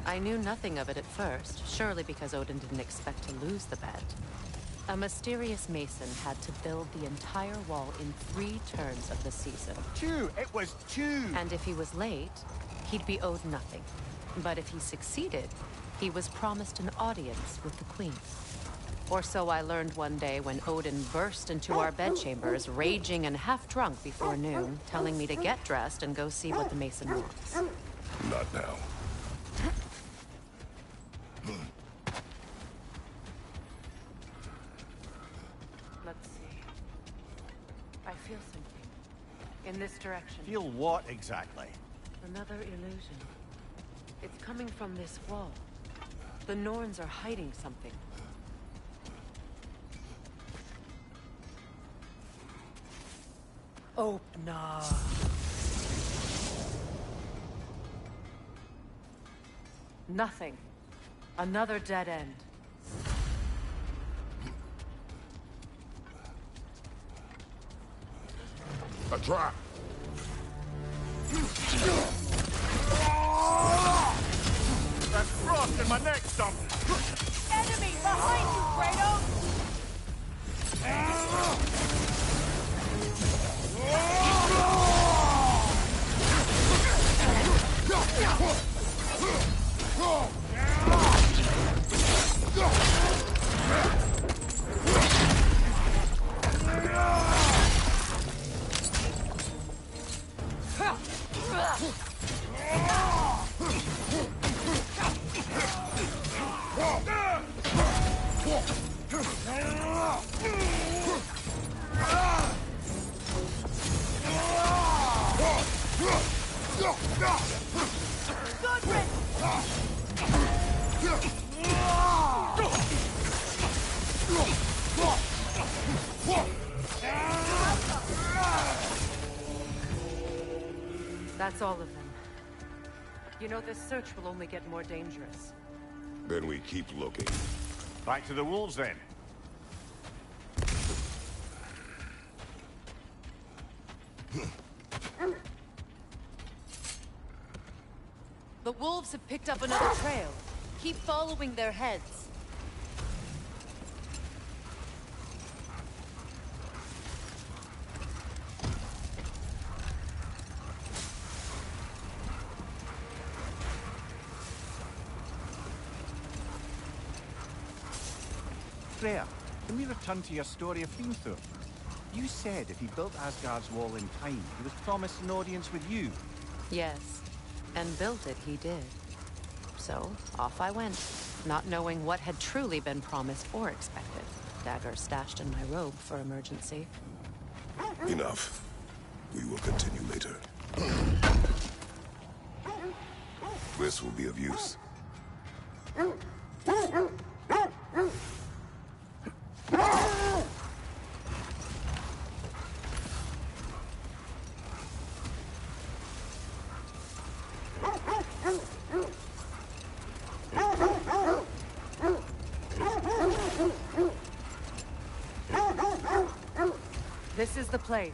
I knew nothing of it at first, surely because Odin didn't expect to lose the bet. A mysterious mason had to build the entire wall in 3 turns of the season. 2! It was 2! And if he was late, he'd be owed nothing. But if he succeeded, he was promised an audience with the queen. Or so I learned one day when Odin burst into our bedchambers, raging and half drunk before noon, telling me to get dressed and go see what the mason wants. Not now. Let's see. I feel something. In this direction. Feel what exactly? Another illusion. It's coming from this wall. The Norns are hiding something. Opna. Nothing. Another dead end. A trap! That's frost in my neck, stump! Enemy behind you, Kratos! That's all of them. You know, this search will only get more dangerous. Then we keep looking. Back to the wolves, then. The wolves have picked up another trail. Keep following their heads. Freya, can we return to your story of Fiendthor? You said if he built Asgard's wall in time, he was promised an audience with you. Yes, and built it he did. So, off I went, not knowing what had truly been promised or expected. Dagger stashed in my robe for emergency. Enough. We will continue later. This will be of use. This is the place.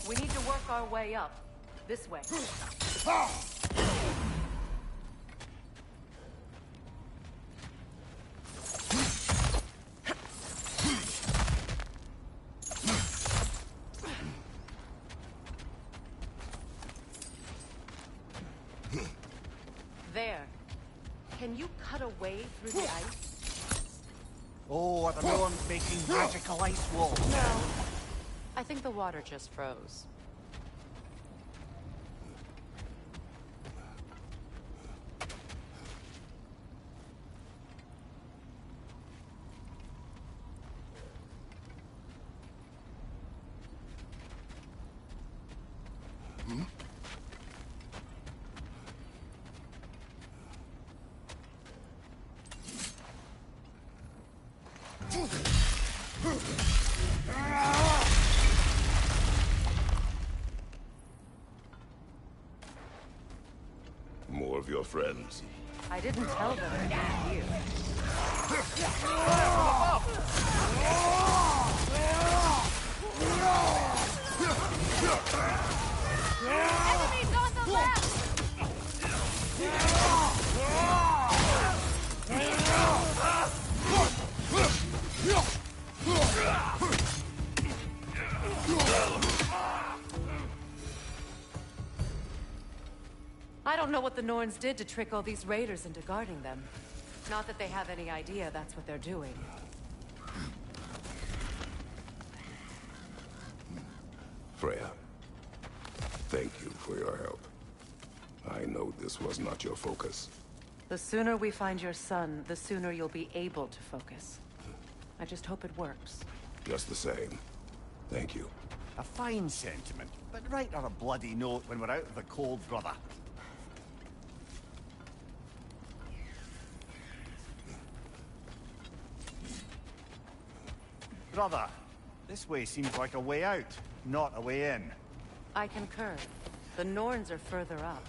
We need to work our way up. This way. There. Can you cut a way through the ice? Oh, are the Norns making magical ice walls? No. I think the water just froze. More of your friends. I didn't tell them to be here. Enemies on the left! I don't know what the Norns did to trick all these raiders into guarding them. Not that they have any idea that's what they're doing. Freya, thank you for your help. I know this was not your focus. The sooner we find your son, the sooner you'll be able to focus. I just hope it works. Just the same. Thank you. A fine sentiment, but write her a bloody note when we're out of the cold, brother. Brother, this way seems like a way out, not a way in. I concur. The Norns are further up.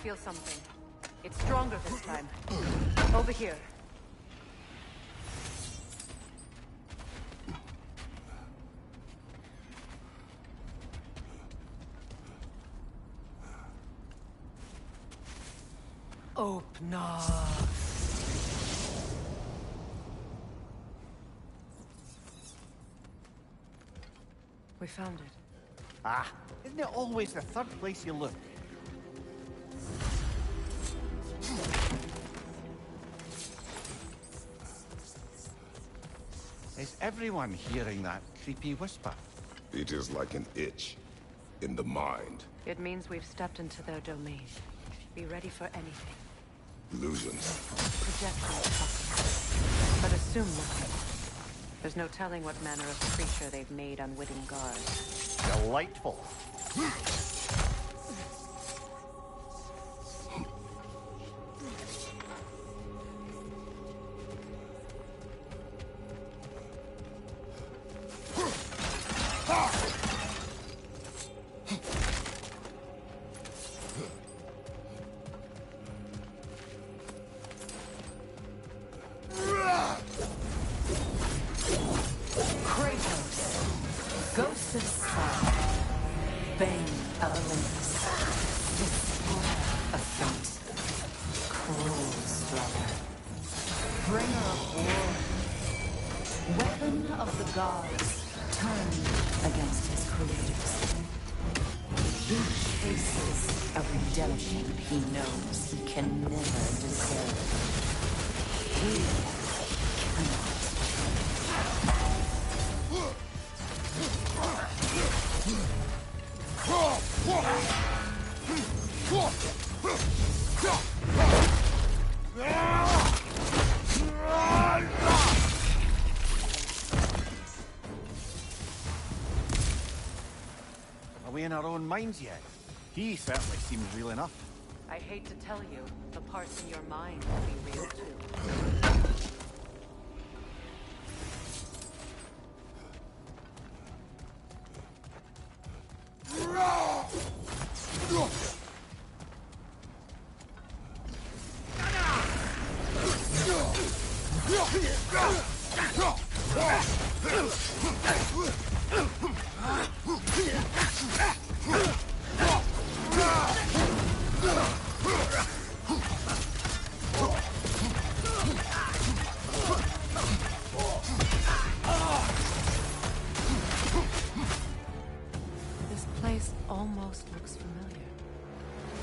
feel something. It's stronger this time. Over here. Open up. We found it. Ah, isn't it always the third place you look? Is everyone hearing that creepy whisper? It is like an itch in the mind. It means we've stepped into their domain. Be ready for anything. Illusions. Projections, possibly. But assume nothing. There's no telling what manner of creature they've made unwitting guards. Delightful. He knows he can never deserve. He Are we in our own minds yet? He certainly seems real enough. I hate to tell you, the parts in your mind will be real too. Almost looks familiar,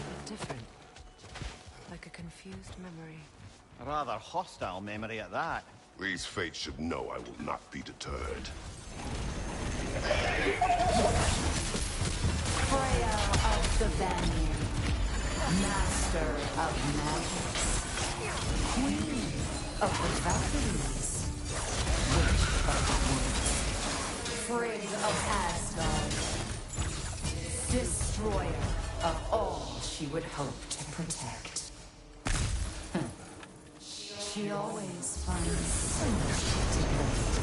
but different. Like a confused memory. A rather hostile memory at that. These fates should know I will not be deterred. Freya of the Vanir, Master of Magics, Queen of the Valkyries, Witch of the Woods, Frigg of Asgard, Destroyer of all she would hope to protect. She always finds so much to hate.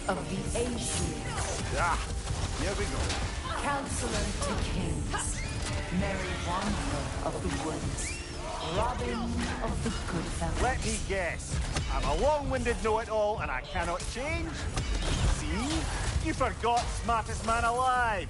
Of the Aesir. Ah, here we go. Counselor to Kings. Merry Wanderer of the Woods. Robin of the Good Fellows. Let me guess. I'm a long-winded know-it-all and I cannot change? See? You forgot smartest man alive.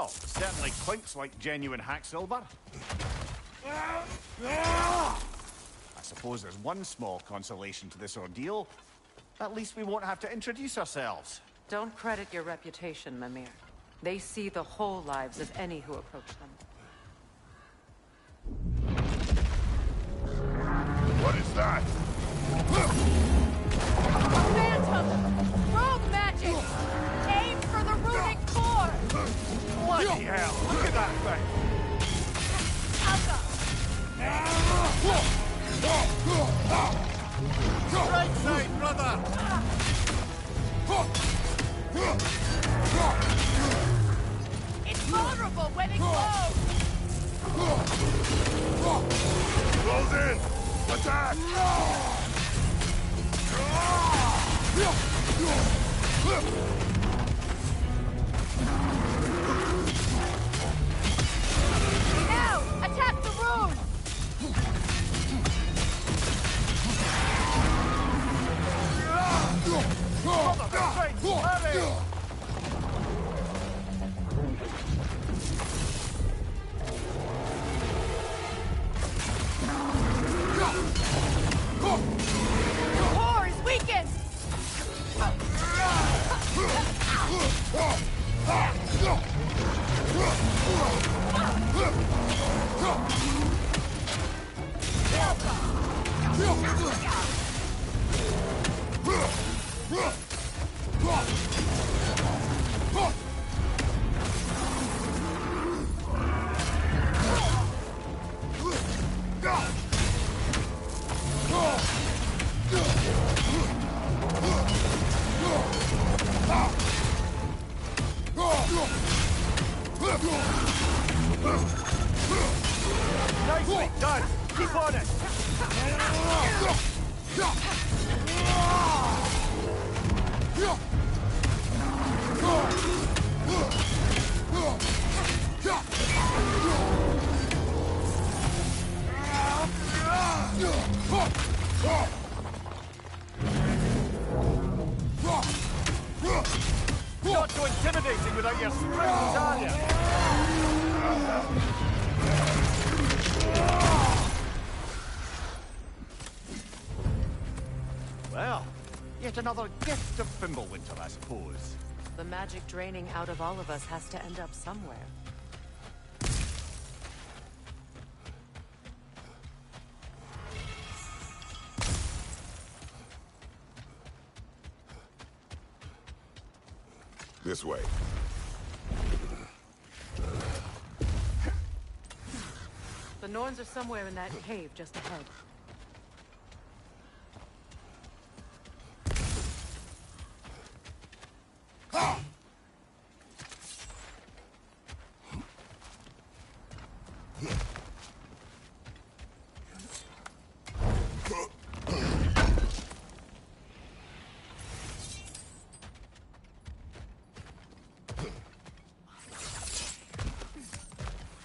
Well, certainly clinks like genuine hack silver. I suppose there's one small consolation to this ordeal. At least we won't have to introduce ourselves. Don't credit your reputation, Mimir. They see the whole lives of any who approach them. What is that? Phantom! Rogue magic! Aim for the runic core! Bloody hell! Look at that thing! Right side, brother! It's vulnerable when it glows! Close in! Attack! Now! Attack the rune! The core is weakened! Nicely done! Keep on it! Not so intimidating without your strings, are you? Well, yet another gift of Fimbulwinter, I suppose. The magic draining out of all of us has to end up somewhere. This way. The Norns are somewhere in that cave just ahead.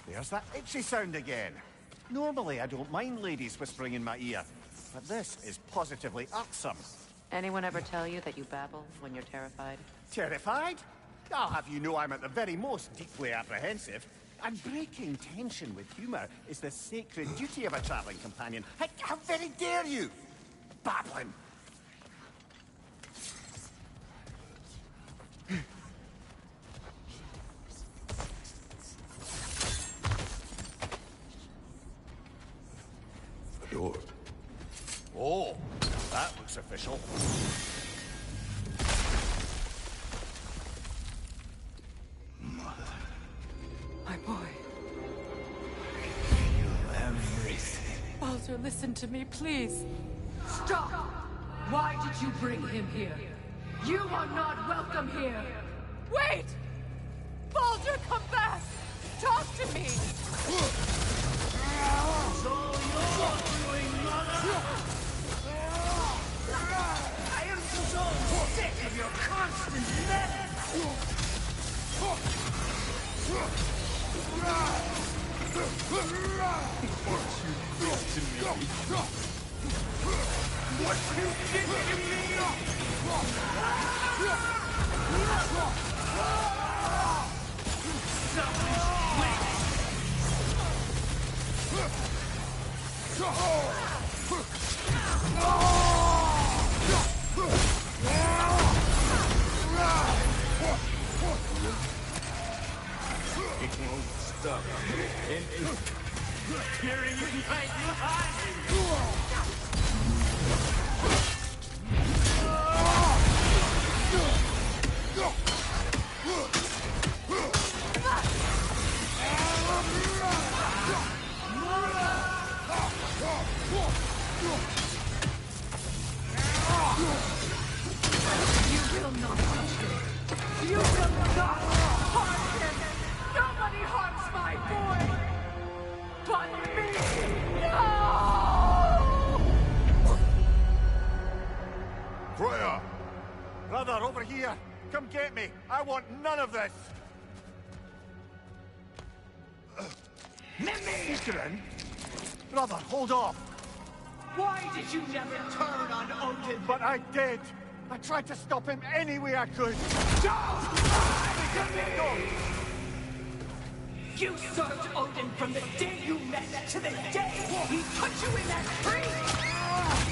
There's that itchy sound again. Normally, I don't mind ladies whispering in my ear, but this is positively irksome. Anyone ever tell you that you babble when you're terrified? Terrified? I'll have you know I'm at the very most deeply apprehensive. And breaking tension with humour is the sacred duty of a travelling companion. How very dare you? Babbling! Door. Oh, that looks official. My boy. Everything. Baldur, listen to me, please. Stop! Why did you bring him here? You are not welcome here! Wait! Baldur, come back! Talk to me! It's all your doing, mother! I am so sick of your constant menace! What you did to me! selfish waste! It won't stop. Hearing you right behind me! You will not touch him. You will not harm him. Nobody harms my boy. But me. No! Freya! Brother, over here! Come get me! I want none of this! Secret? Brother, hold off! Why did you never turn on Odin? But I did! I tried to stop him any way I could! Don't lie to me! You served Odin from the day you met to the day he put you in that tree!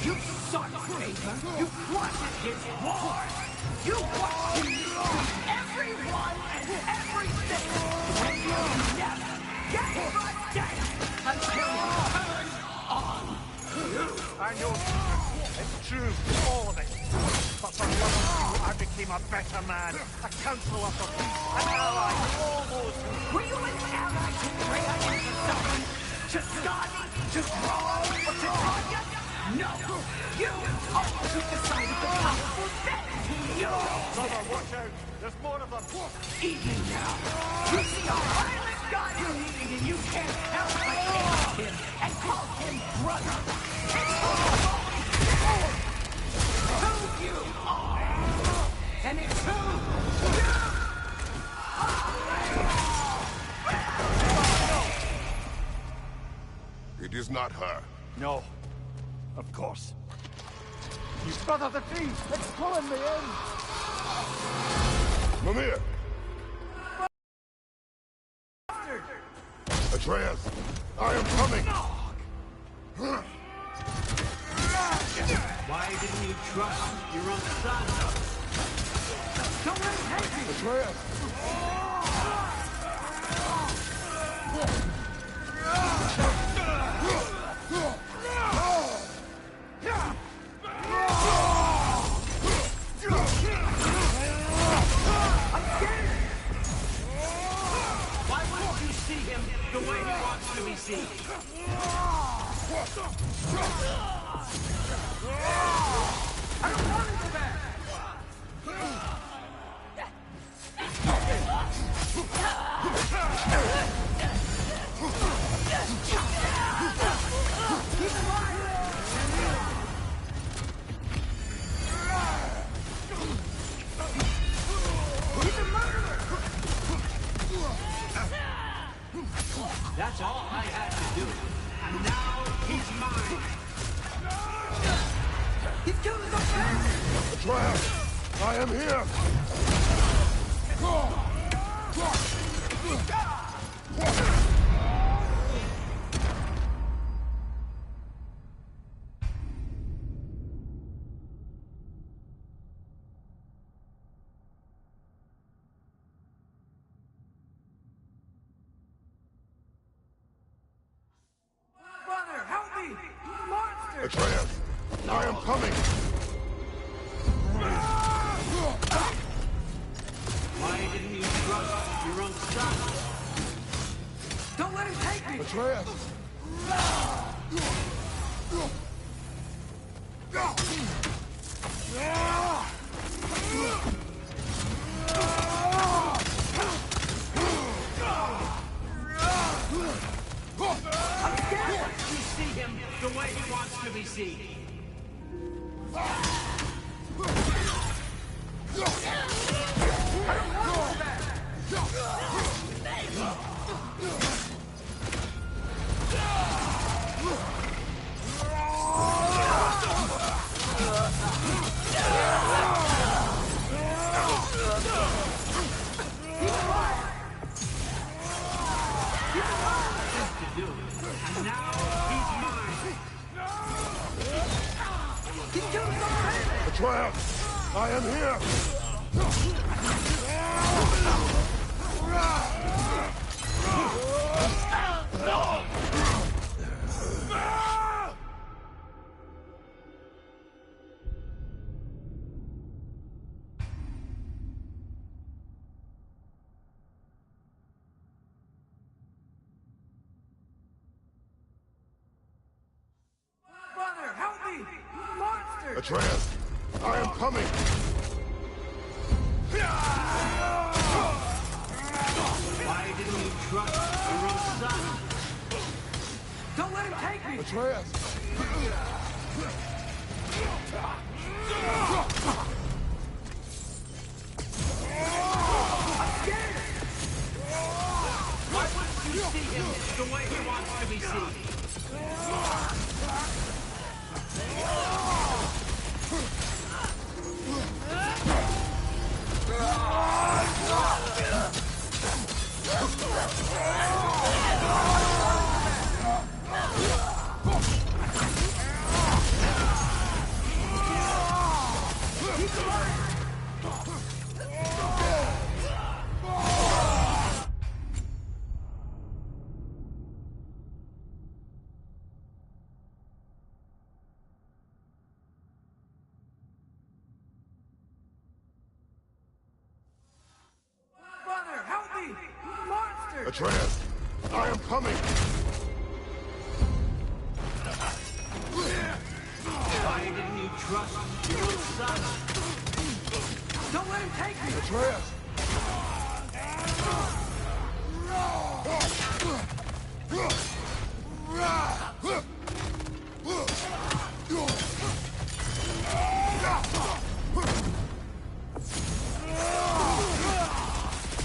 You sought favor, you wanted his war! You watched him destroy everyone and everything! And you never gave a damn until you turned on you! I know it's true, all of it. But for love of you, I became a better man, a counselor for peace, an ally to all those who... Were you an ally to Freya and to someone? To Skadi? To Grow? Or to Tanya? No! You always took the side of the powerful then to you! Brother, watch out! There's more of them! Even now, you see a violent god in need and you can't help but hate him and call him brother! It's who you are! And it's who you are! It is not her. No. Of course. You brother the tree! It's pulling me in! Mimir! Atreus! I am coming! Why didn't you trust your own son? Don't let him take you! Atreus! Why wouldn't you see him the way he wants to be seen? I don't want to go back! Keep him alive! He's a murderer! That's all I had to do. And now he's mine. He's killed his own family! Atreus! I am here! Brother, help me! Monster! Atreus! I am coming! Why didn't you trust your own son? Don't let him take me! Atreus! I'm scared! You see him the way he wants to be seen. Atreus! I am here! Brother, help me! Monster! Atreus! I am coming! Why didn't you trust your son? Don't let him take me! Atreus! Why wouldn't you see him the way he wants to be seen? Brother, help me! Monster! Atreus! I am coming! Why didn't you trust your son? Don't let him take me! Atreus!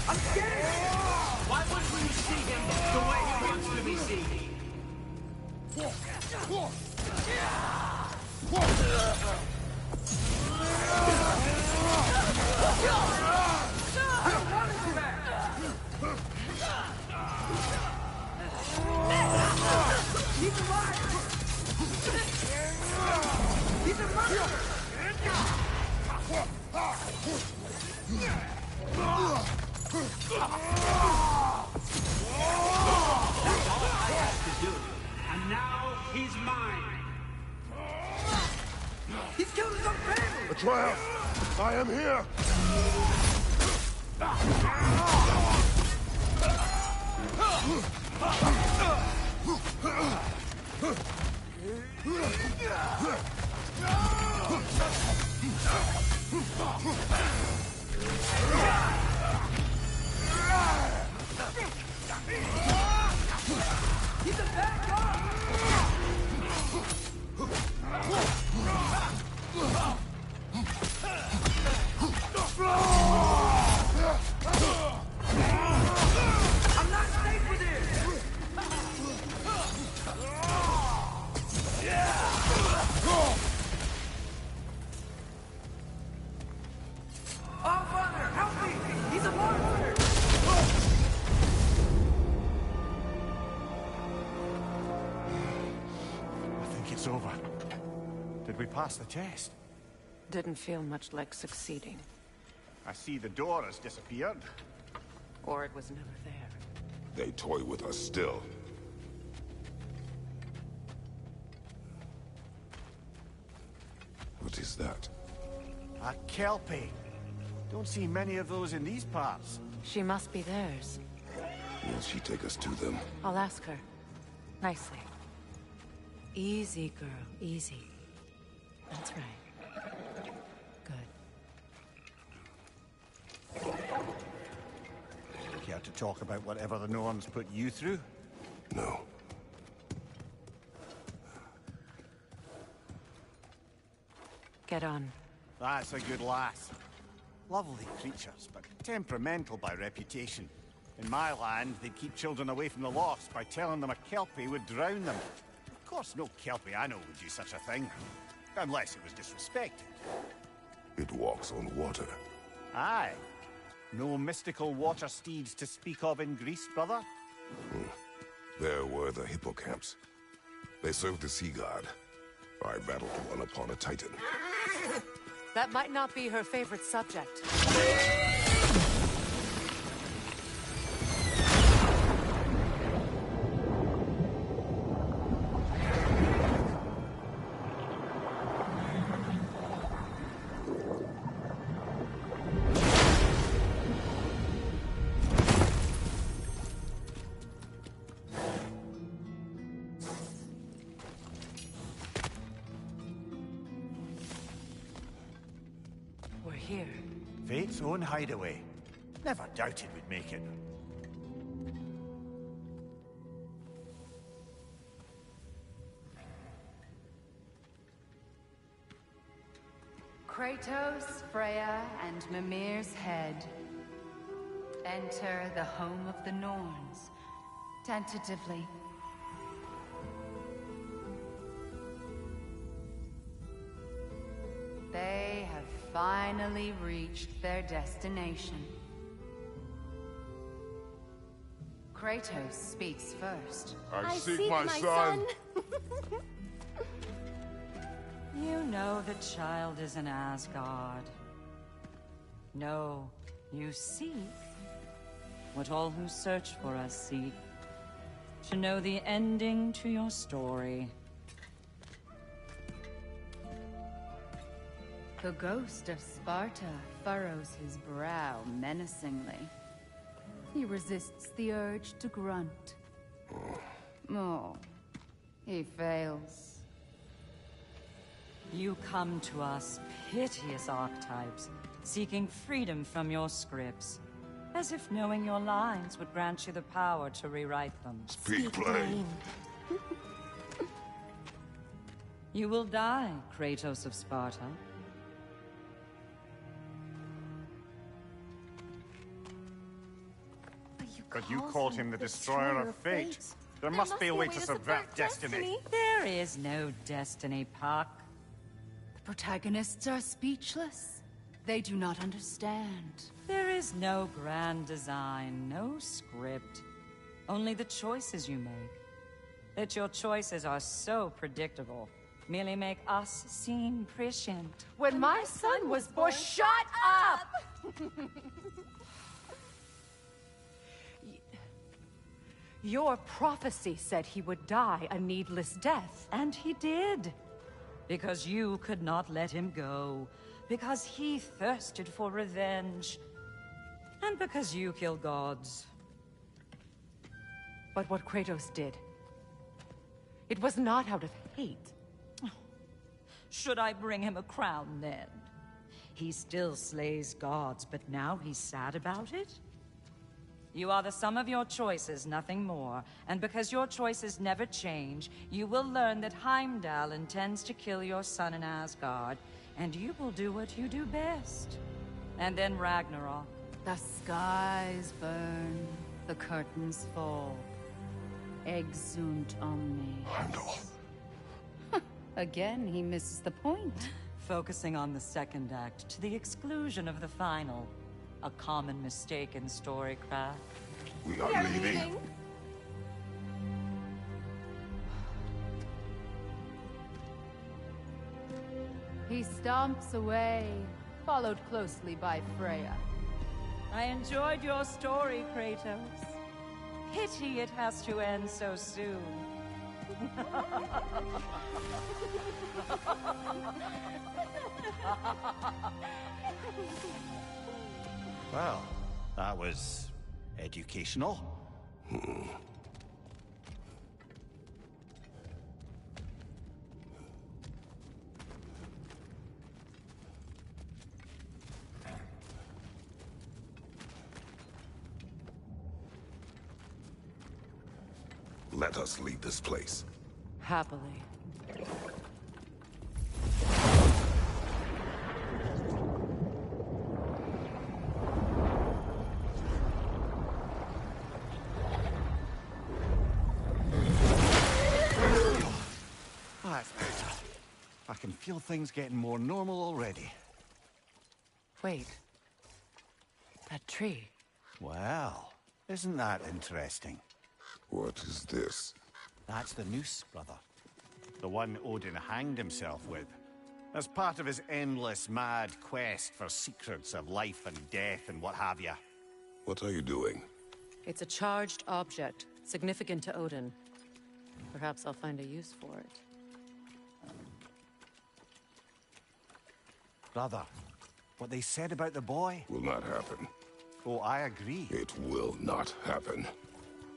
I'm scared! Why wouldn't you see him the way he wants to be seen? I don't want him back! He's alive! He's a murderer! To do. And now he's mine. He's killed his own family! Atreus! I am here! He's a bad guy! I'm not safe with him! Oh, Father, help me! He's a monster! I think it's over. Did we pass the test? Didn't feel much like succeeding. I see the door has disappeared. Or it was never there. They toy with us still. What is that? A kelpie. Don't see many of those in these parts. She must be theirs. Will she take us to them? I'll ask her. Nicely. Easy, girl. Easy. That's right. Good. Care to talk about whatever the Norns put you through? No. Get on. That's a good lass. Lovely creatures, but temperamental by reputation. In my land, they'd keep children away from the lost by telling them a kelpie would drown them. Of course, no kelpie I know would do such a thing. Unless it was disrespected. It walks on water. Aye. No mystical water steeds to speak of in Greece, brother? There were the hippocamps. They served the sea god. I battled one upon a titan. That might not be her favorite subject. Here. Fate's own hideaway. Never doubted we'd make it. Kratos, Freya, and Mimir's head. Enter the home of the Norns. Tentatively. They have finally reached their destination. Kratos speaks first. I seek my son. You know the child is in Asgard. No, you seek what all who search for us seek. To know the ending to your story. The ghost of Sparta furrows his brow menacingly. He resists the urge to grunt. Oh, he fails. You come to us, piteous archetypes, seeking freedom from your scripts. As if knowing your lines would grant you the power to rewrite them. Speak plain. You will die, Kratos of Sparta. But you called him the destroyer of fate. There must be a way to subvert destiny. There is no destiny, Puck. The protagonists are speechless. They do not understand. There is no grand design, no script. Only the choices you make. That your choices are so predictable merely make us seem prescient. When my son was born, shut up! Your prophecy said he would die a needless death. And he did. Because you could not let him go. Because he thirsted for revenge. And because you kill gods. But what Kratos did, it was not out of hate. Should I bring him a crown then? He still slays gods, but now he's sad about it? You are the sum of your choices, nothing more. And because your choices never change, you will learn that Heimdall intends to kill your son in Asgard, and you will do what you do best. And then Ragnarok. The skies burn, the curtains fall. Exunt omnes. Heimdall. Again, he misses the point. Focusing on the second act to the exclusion of the final. A common mistake in storycraft. We are leaving. He stomps away, followed closely by Freya. I enjoyed your story, Kratos. Pity it has to end so soon. Well, that was educational. Let us leave this place. Happily. That's better. I can feel things getting more normal already. Wait. That tree. Well, isn't that interesting? What is this? That's the noose, brother. The one Odin hanged himself with. As part of his endless, mad quest for secrets of life and death and what have you. What are you doing? It's a charged object, significant to Odin. Perhaps I'll find a use for it. Brother, what they said about the boy? Will not happen. Oh, I agree. It will not happen.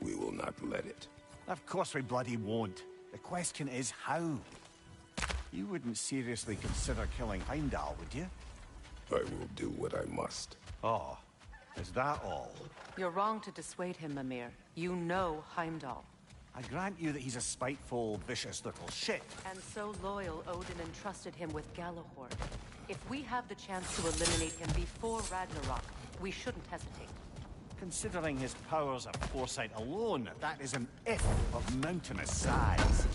We will not let it. Of course we bloody won't. The question is how? You wouldn't seriously consider killing Heimdall, would you? I will do what I must. Oh, is that all? You're wrong to dissuade him, Mimir. You know Heimdall. I grant you that he's a spiteful, vicious little shit. And so loyal, Odin entrusted him with Galahorn. If we have the chance to eliminate him before Ragnarok, we shouldn't hesitate. Considering his powers of foresight alone, that is an if of mountainous size.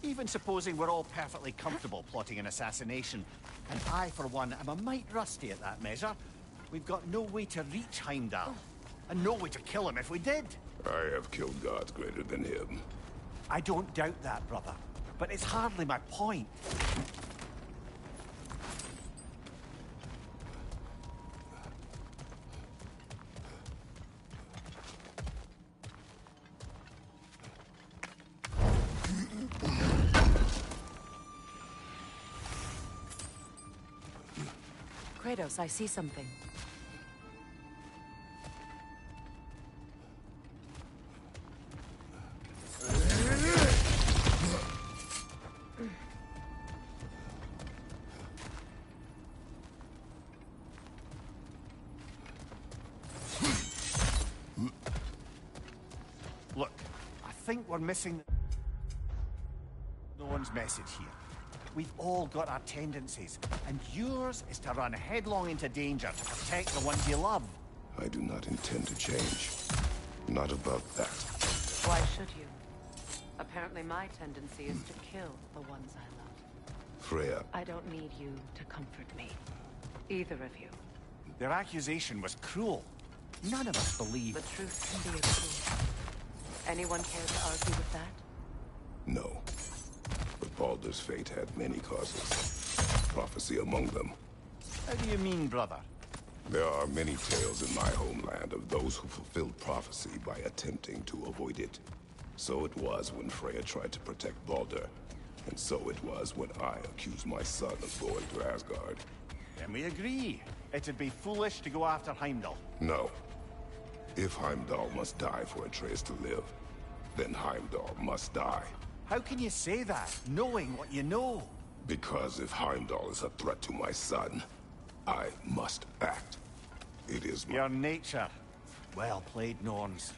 Even supposing we're all perfectly comfortable plotting an assassination, and I, for one, am a mite rusty at that measure, we've got no way to reach Heimdall, and no way to kill him if we did. I have killed gods greater than him. I don't doubt that, brother, but it's hardly my point. Kratos, I see something. Look, I think we're missing no one's message here. We've all got our tendencies, and yours is to run headlong into danger to protect the ones you love. I do not intend to change. Not about that. Why should you? Apparently my tendency is to kill the ones I love. Freya, I don't need you to comfort me. Either of you. Their accusation was cruel. None of us believe. The truth can be a tool. Anyone care to argue with that? no. But Baldur's fate had many causes. Prophecy among them. How do you mean, brother? There are many tales in my homeland of those who fulfilled prophecy by attempting to avoid it. So it was when Freya tried to protect Baldur. And so it was when I accused my son of going to Asgard. Then we agree. It'd be foolish to go after Heimdall. No. If Heimdall must die for Atreus to live, then Heimdall must die. How can you say that, knowing what you know? Because if Heimdall is a threat to my son, I must act. It is my... Your nature. Well played, Norns.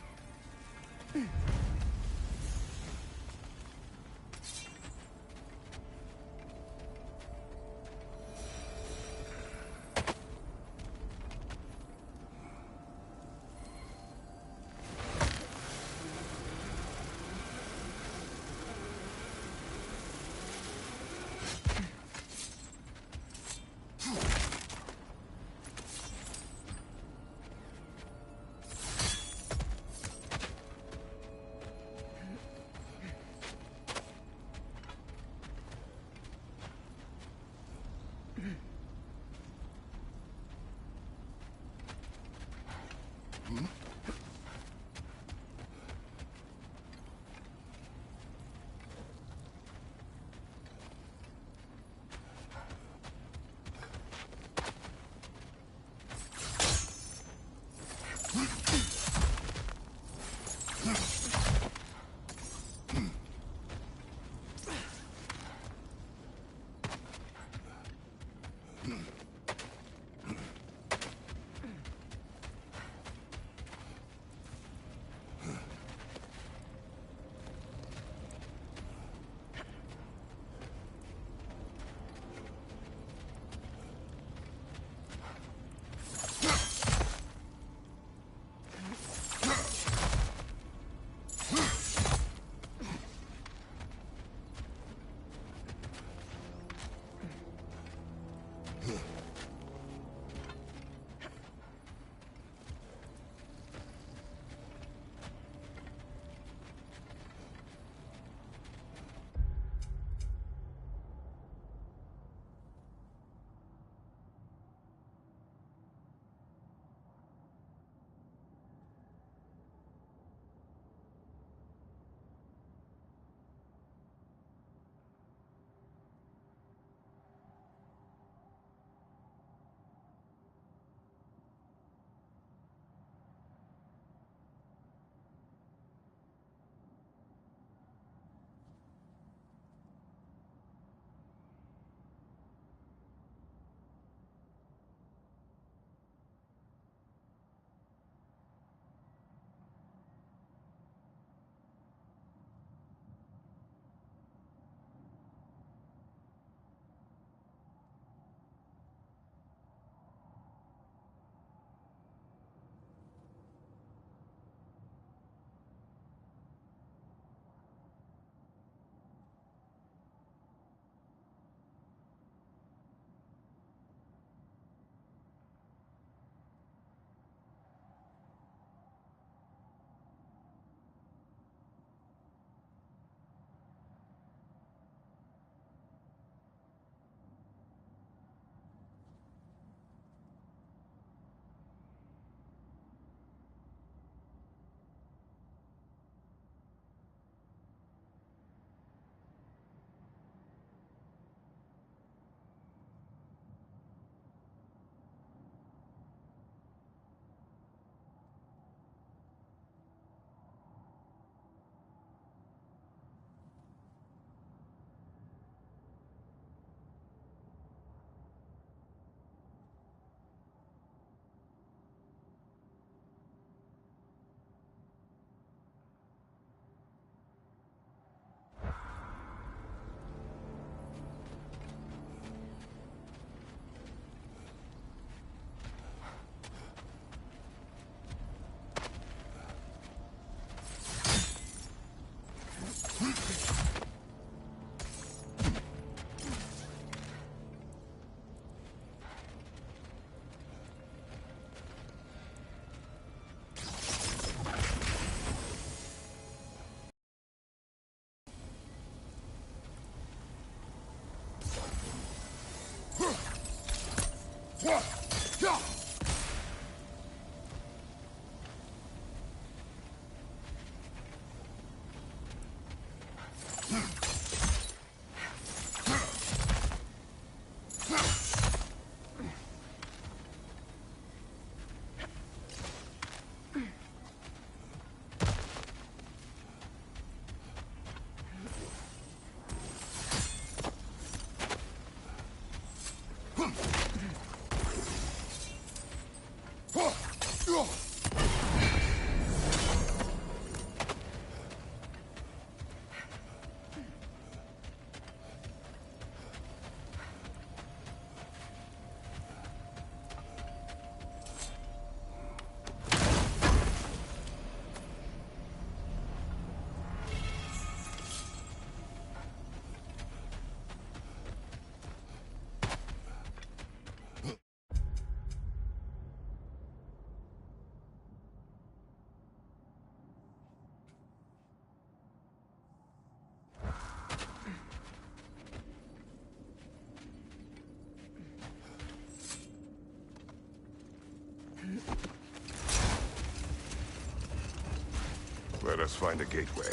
Let us find a gateway.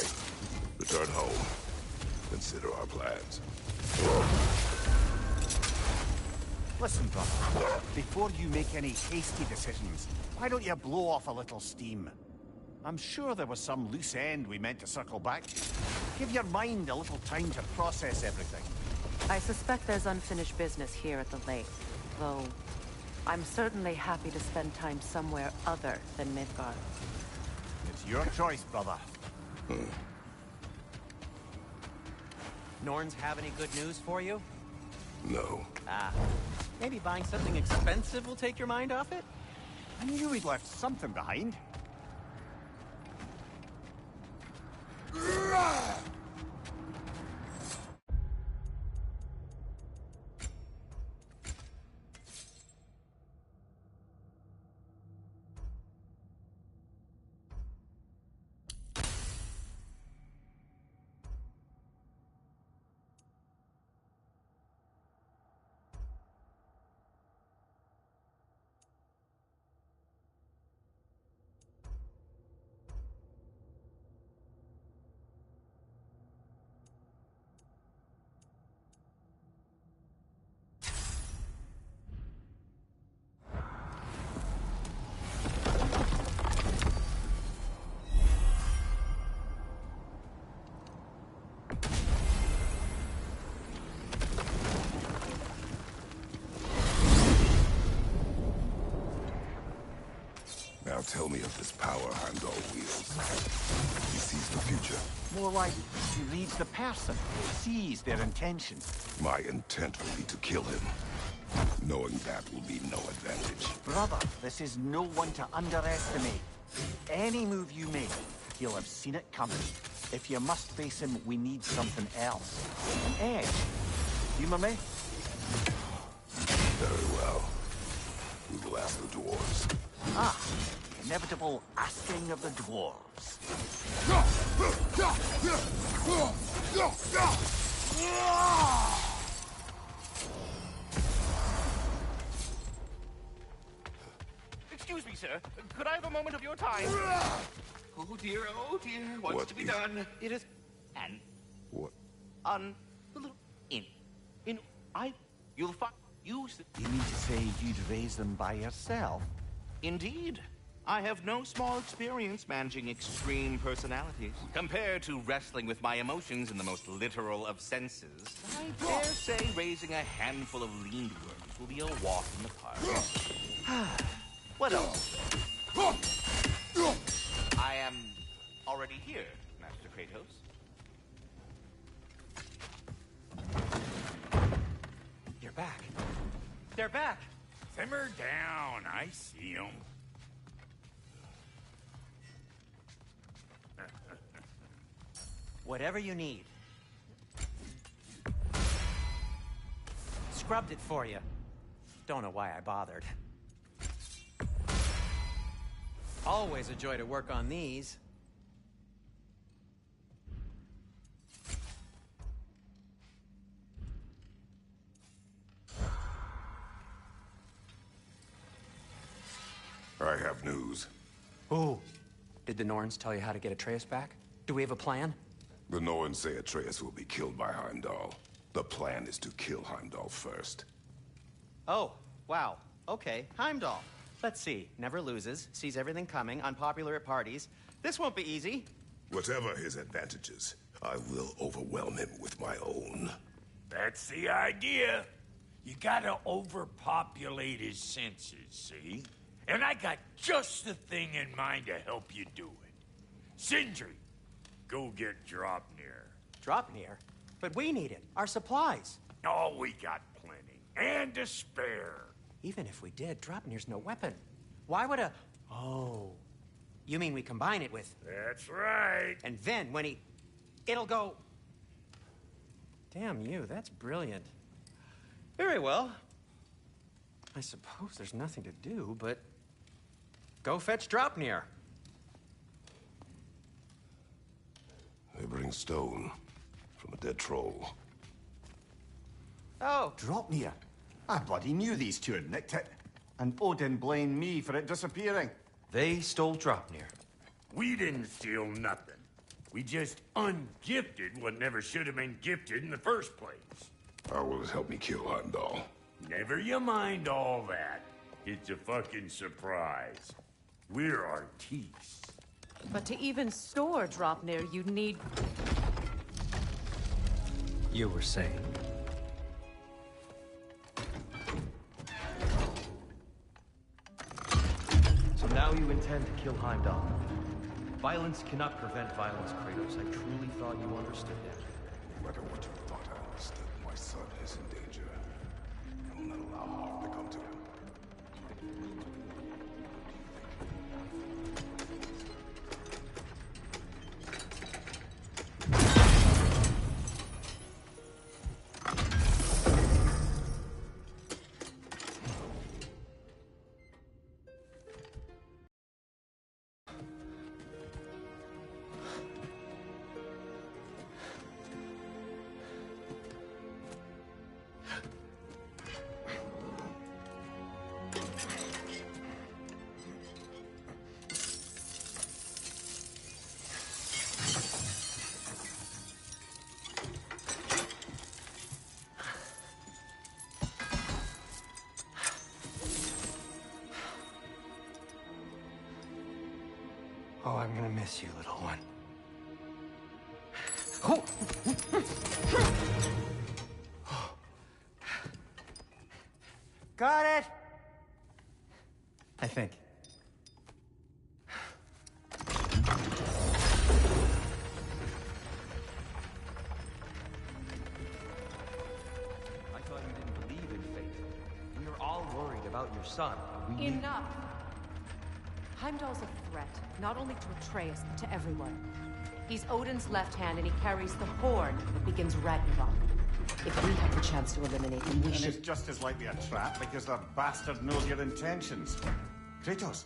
Return home. Consider our plans. Listen, brother. Before you make any hasty decisions, why don't you blow off a little steam? I'm sure there was some loose end we meant to circle back to. Give your mind a little time to process everything. I suspect there's unfinished business here at the lake, though I'm certainly happy to spend time somewhere other than Midgard. It's your choice, brother. Norns have any good news for you? No. Ah, maybe buying something expensive will take your mind off it? I knew we'd left something behind. Now tell me of this power Heimdall wields. He sees the future. More like he reads the person, sees their intention. My intent will be to kill him. Knowing that will be no advantage. Brother, this is no one to underestimate. Any move you make, he'll have seen it coming. If you must face him, we need something else. An edge. Humor me? Very well. We will ask the dwarves. Ah, the inevitable asking of the dwarves. Excuse me, sir. Could I have a moment of your time? Oh dear, what's What to be is- done? It is an What? you'll find use. You mean to say you'd raise them by yourself? Indeed. I have no small experience managing extreme personalities. Compared to wrestling with my emotions in the most literal of senses, I dare say raising a handful of lean worms will be a walk in the park. What else? I am already here, Master Kratos. You're back. They're back. Simmer down. I see him. Whatever you need. Scrubbed it for you. Don't know why I bothered. Always a joy to work on these. Did the Norns tell you how to get Atreus back? Do we have a plan? The Norns say Atreus will be killed by Heimdall. The plan is to kill Heimdall first. Oh, wow. Okay, Heimdall. Let's see. Never loses, sees everything coming, unpopular at parties. This won't be easy. Whatever his advantages, I will overwhelm him with my own. That's the idea. You gotta overpopulate his senses, see? And I got just the thing in mind to help you do it. Sindri, go get Dropnir. Dropnir? But we need it. Our supplies. Oh, we got plenty. And to spare. Even if we did, Dropnir's no weapon. Why would a... Oh. You mean we combine it with... That's right. And then when he... It'll go... Damn you, that's brilliant. Very well. I suppose there's nothing to do, but... Go fetch Dropnir. They bring stone from a dead troll. Oh. Dropnir. I bloody knew these two had nicked it. And Odin blamed me for it disappearing. They stole Dropnir. We didn't steal nothing. We just ungifted what never should have been gifted in the first place. How will it help me kill Heimdall? Never you mind all that. It's a fucking surprise. We're artistes. But to even store Dropnir, you'd need... You were saying? So now you intend to kill Heimdall. Violence cannot prevent violence, Kratos. I truly thought you understood that. No matter what you thought I understood, my son is in danger. I will not allow harm to come to him. Oh, I'm gonna miss you, little one. Oh. Got it! I think. I thought you didn't believe in fate. We were all worried about your son. Enough! Heimdall's a threat, not only to Atreus, but to everyone. He's Odin's left hand, and he carries the horn that begins Ragnarok. If we have the chance to eliminate him, we And should... it's just as likely a trap because the bastard knows your intentions. Kratos,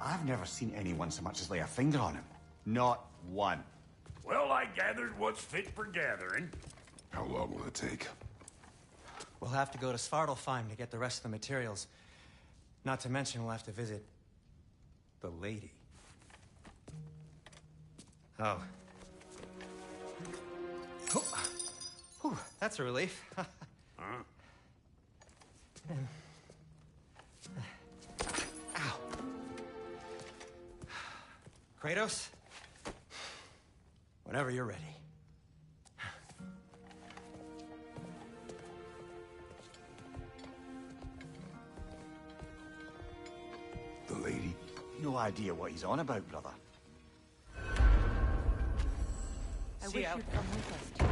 I've never seen anyone so much as lay a finger on him. Not one. Well, I gathered what's fit for gathering. How long will it take? We'll have to go to Svartalfheim to get the rest of the materials. Not to mention we'll have to visit... the lady. Oh. Oh. Whew, that's a relief. Huh? Ow. Kratos? Whenever you're ready. The lady? No idea what he's on about, brother. I See wish ya. you'd come with us, too.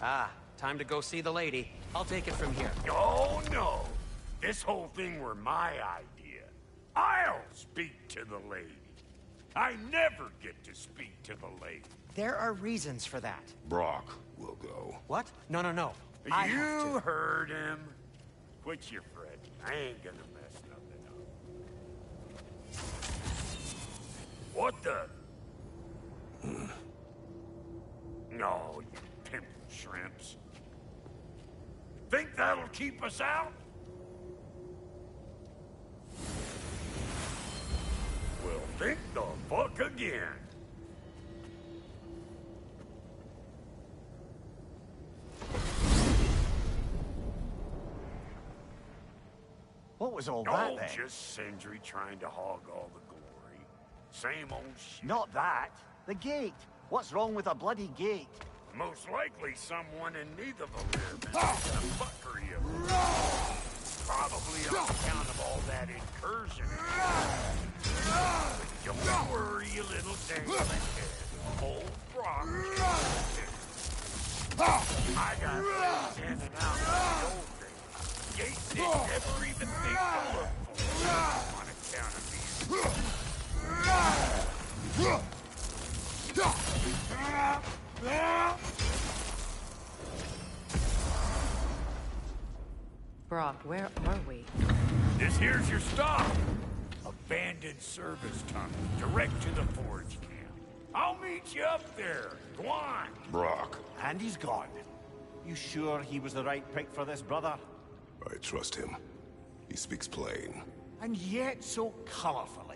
Ah, time to go see the lady. I'll take it from here. Oh, no. This whole thing were my idea. I'll speak to the lady. I never get to speak to the lady. There are reasons for that. Brock will go. What? No, no, no. I have You to. heard him. Quit your fretting. I ain't gonna mess nothing up. What the? No, you pimple shrimps. Think that'll keep us out? Well, think the fuck again. What was all that then? Just Sindri trying to hog all the glory. Same old shit. Not that. The gate. What's wrong with a bloody gate? Most likely someone in need of a rib and making a fuckery of it. Probably on account of all that incursion. But don't worry, you little dangling head. Old Brock. I got things in and out of the old days. Gates didn't ever even think to look for on account of Brock, where are we? This here's your stop. Abandoned service tunnel, direct to the forge camp. I'll meet you up there. Go on. Brock. And he's gone. You sure he was the right pick for this, brother? I trust him. He speaks plain. And yet so colorful.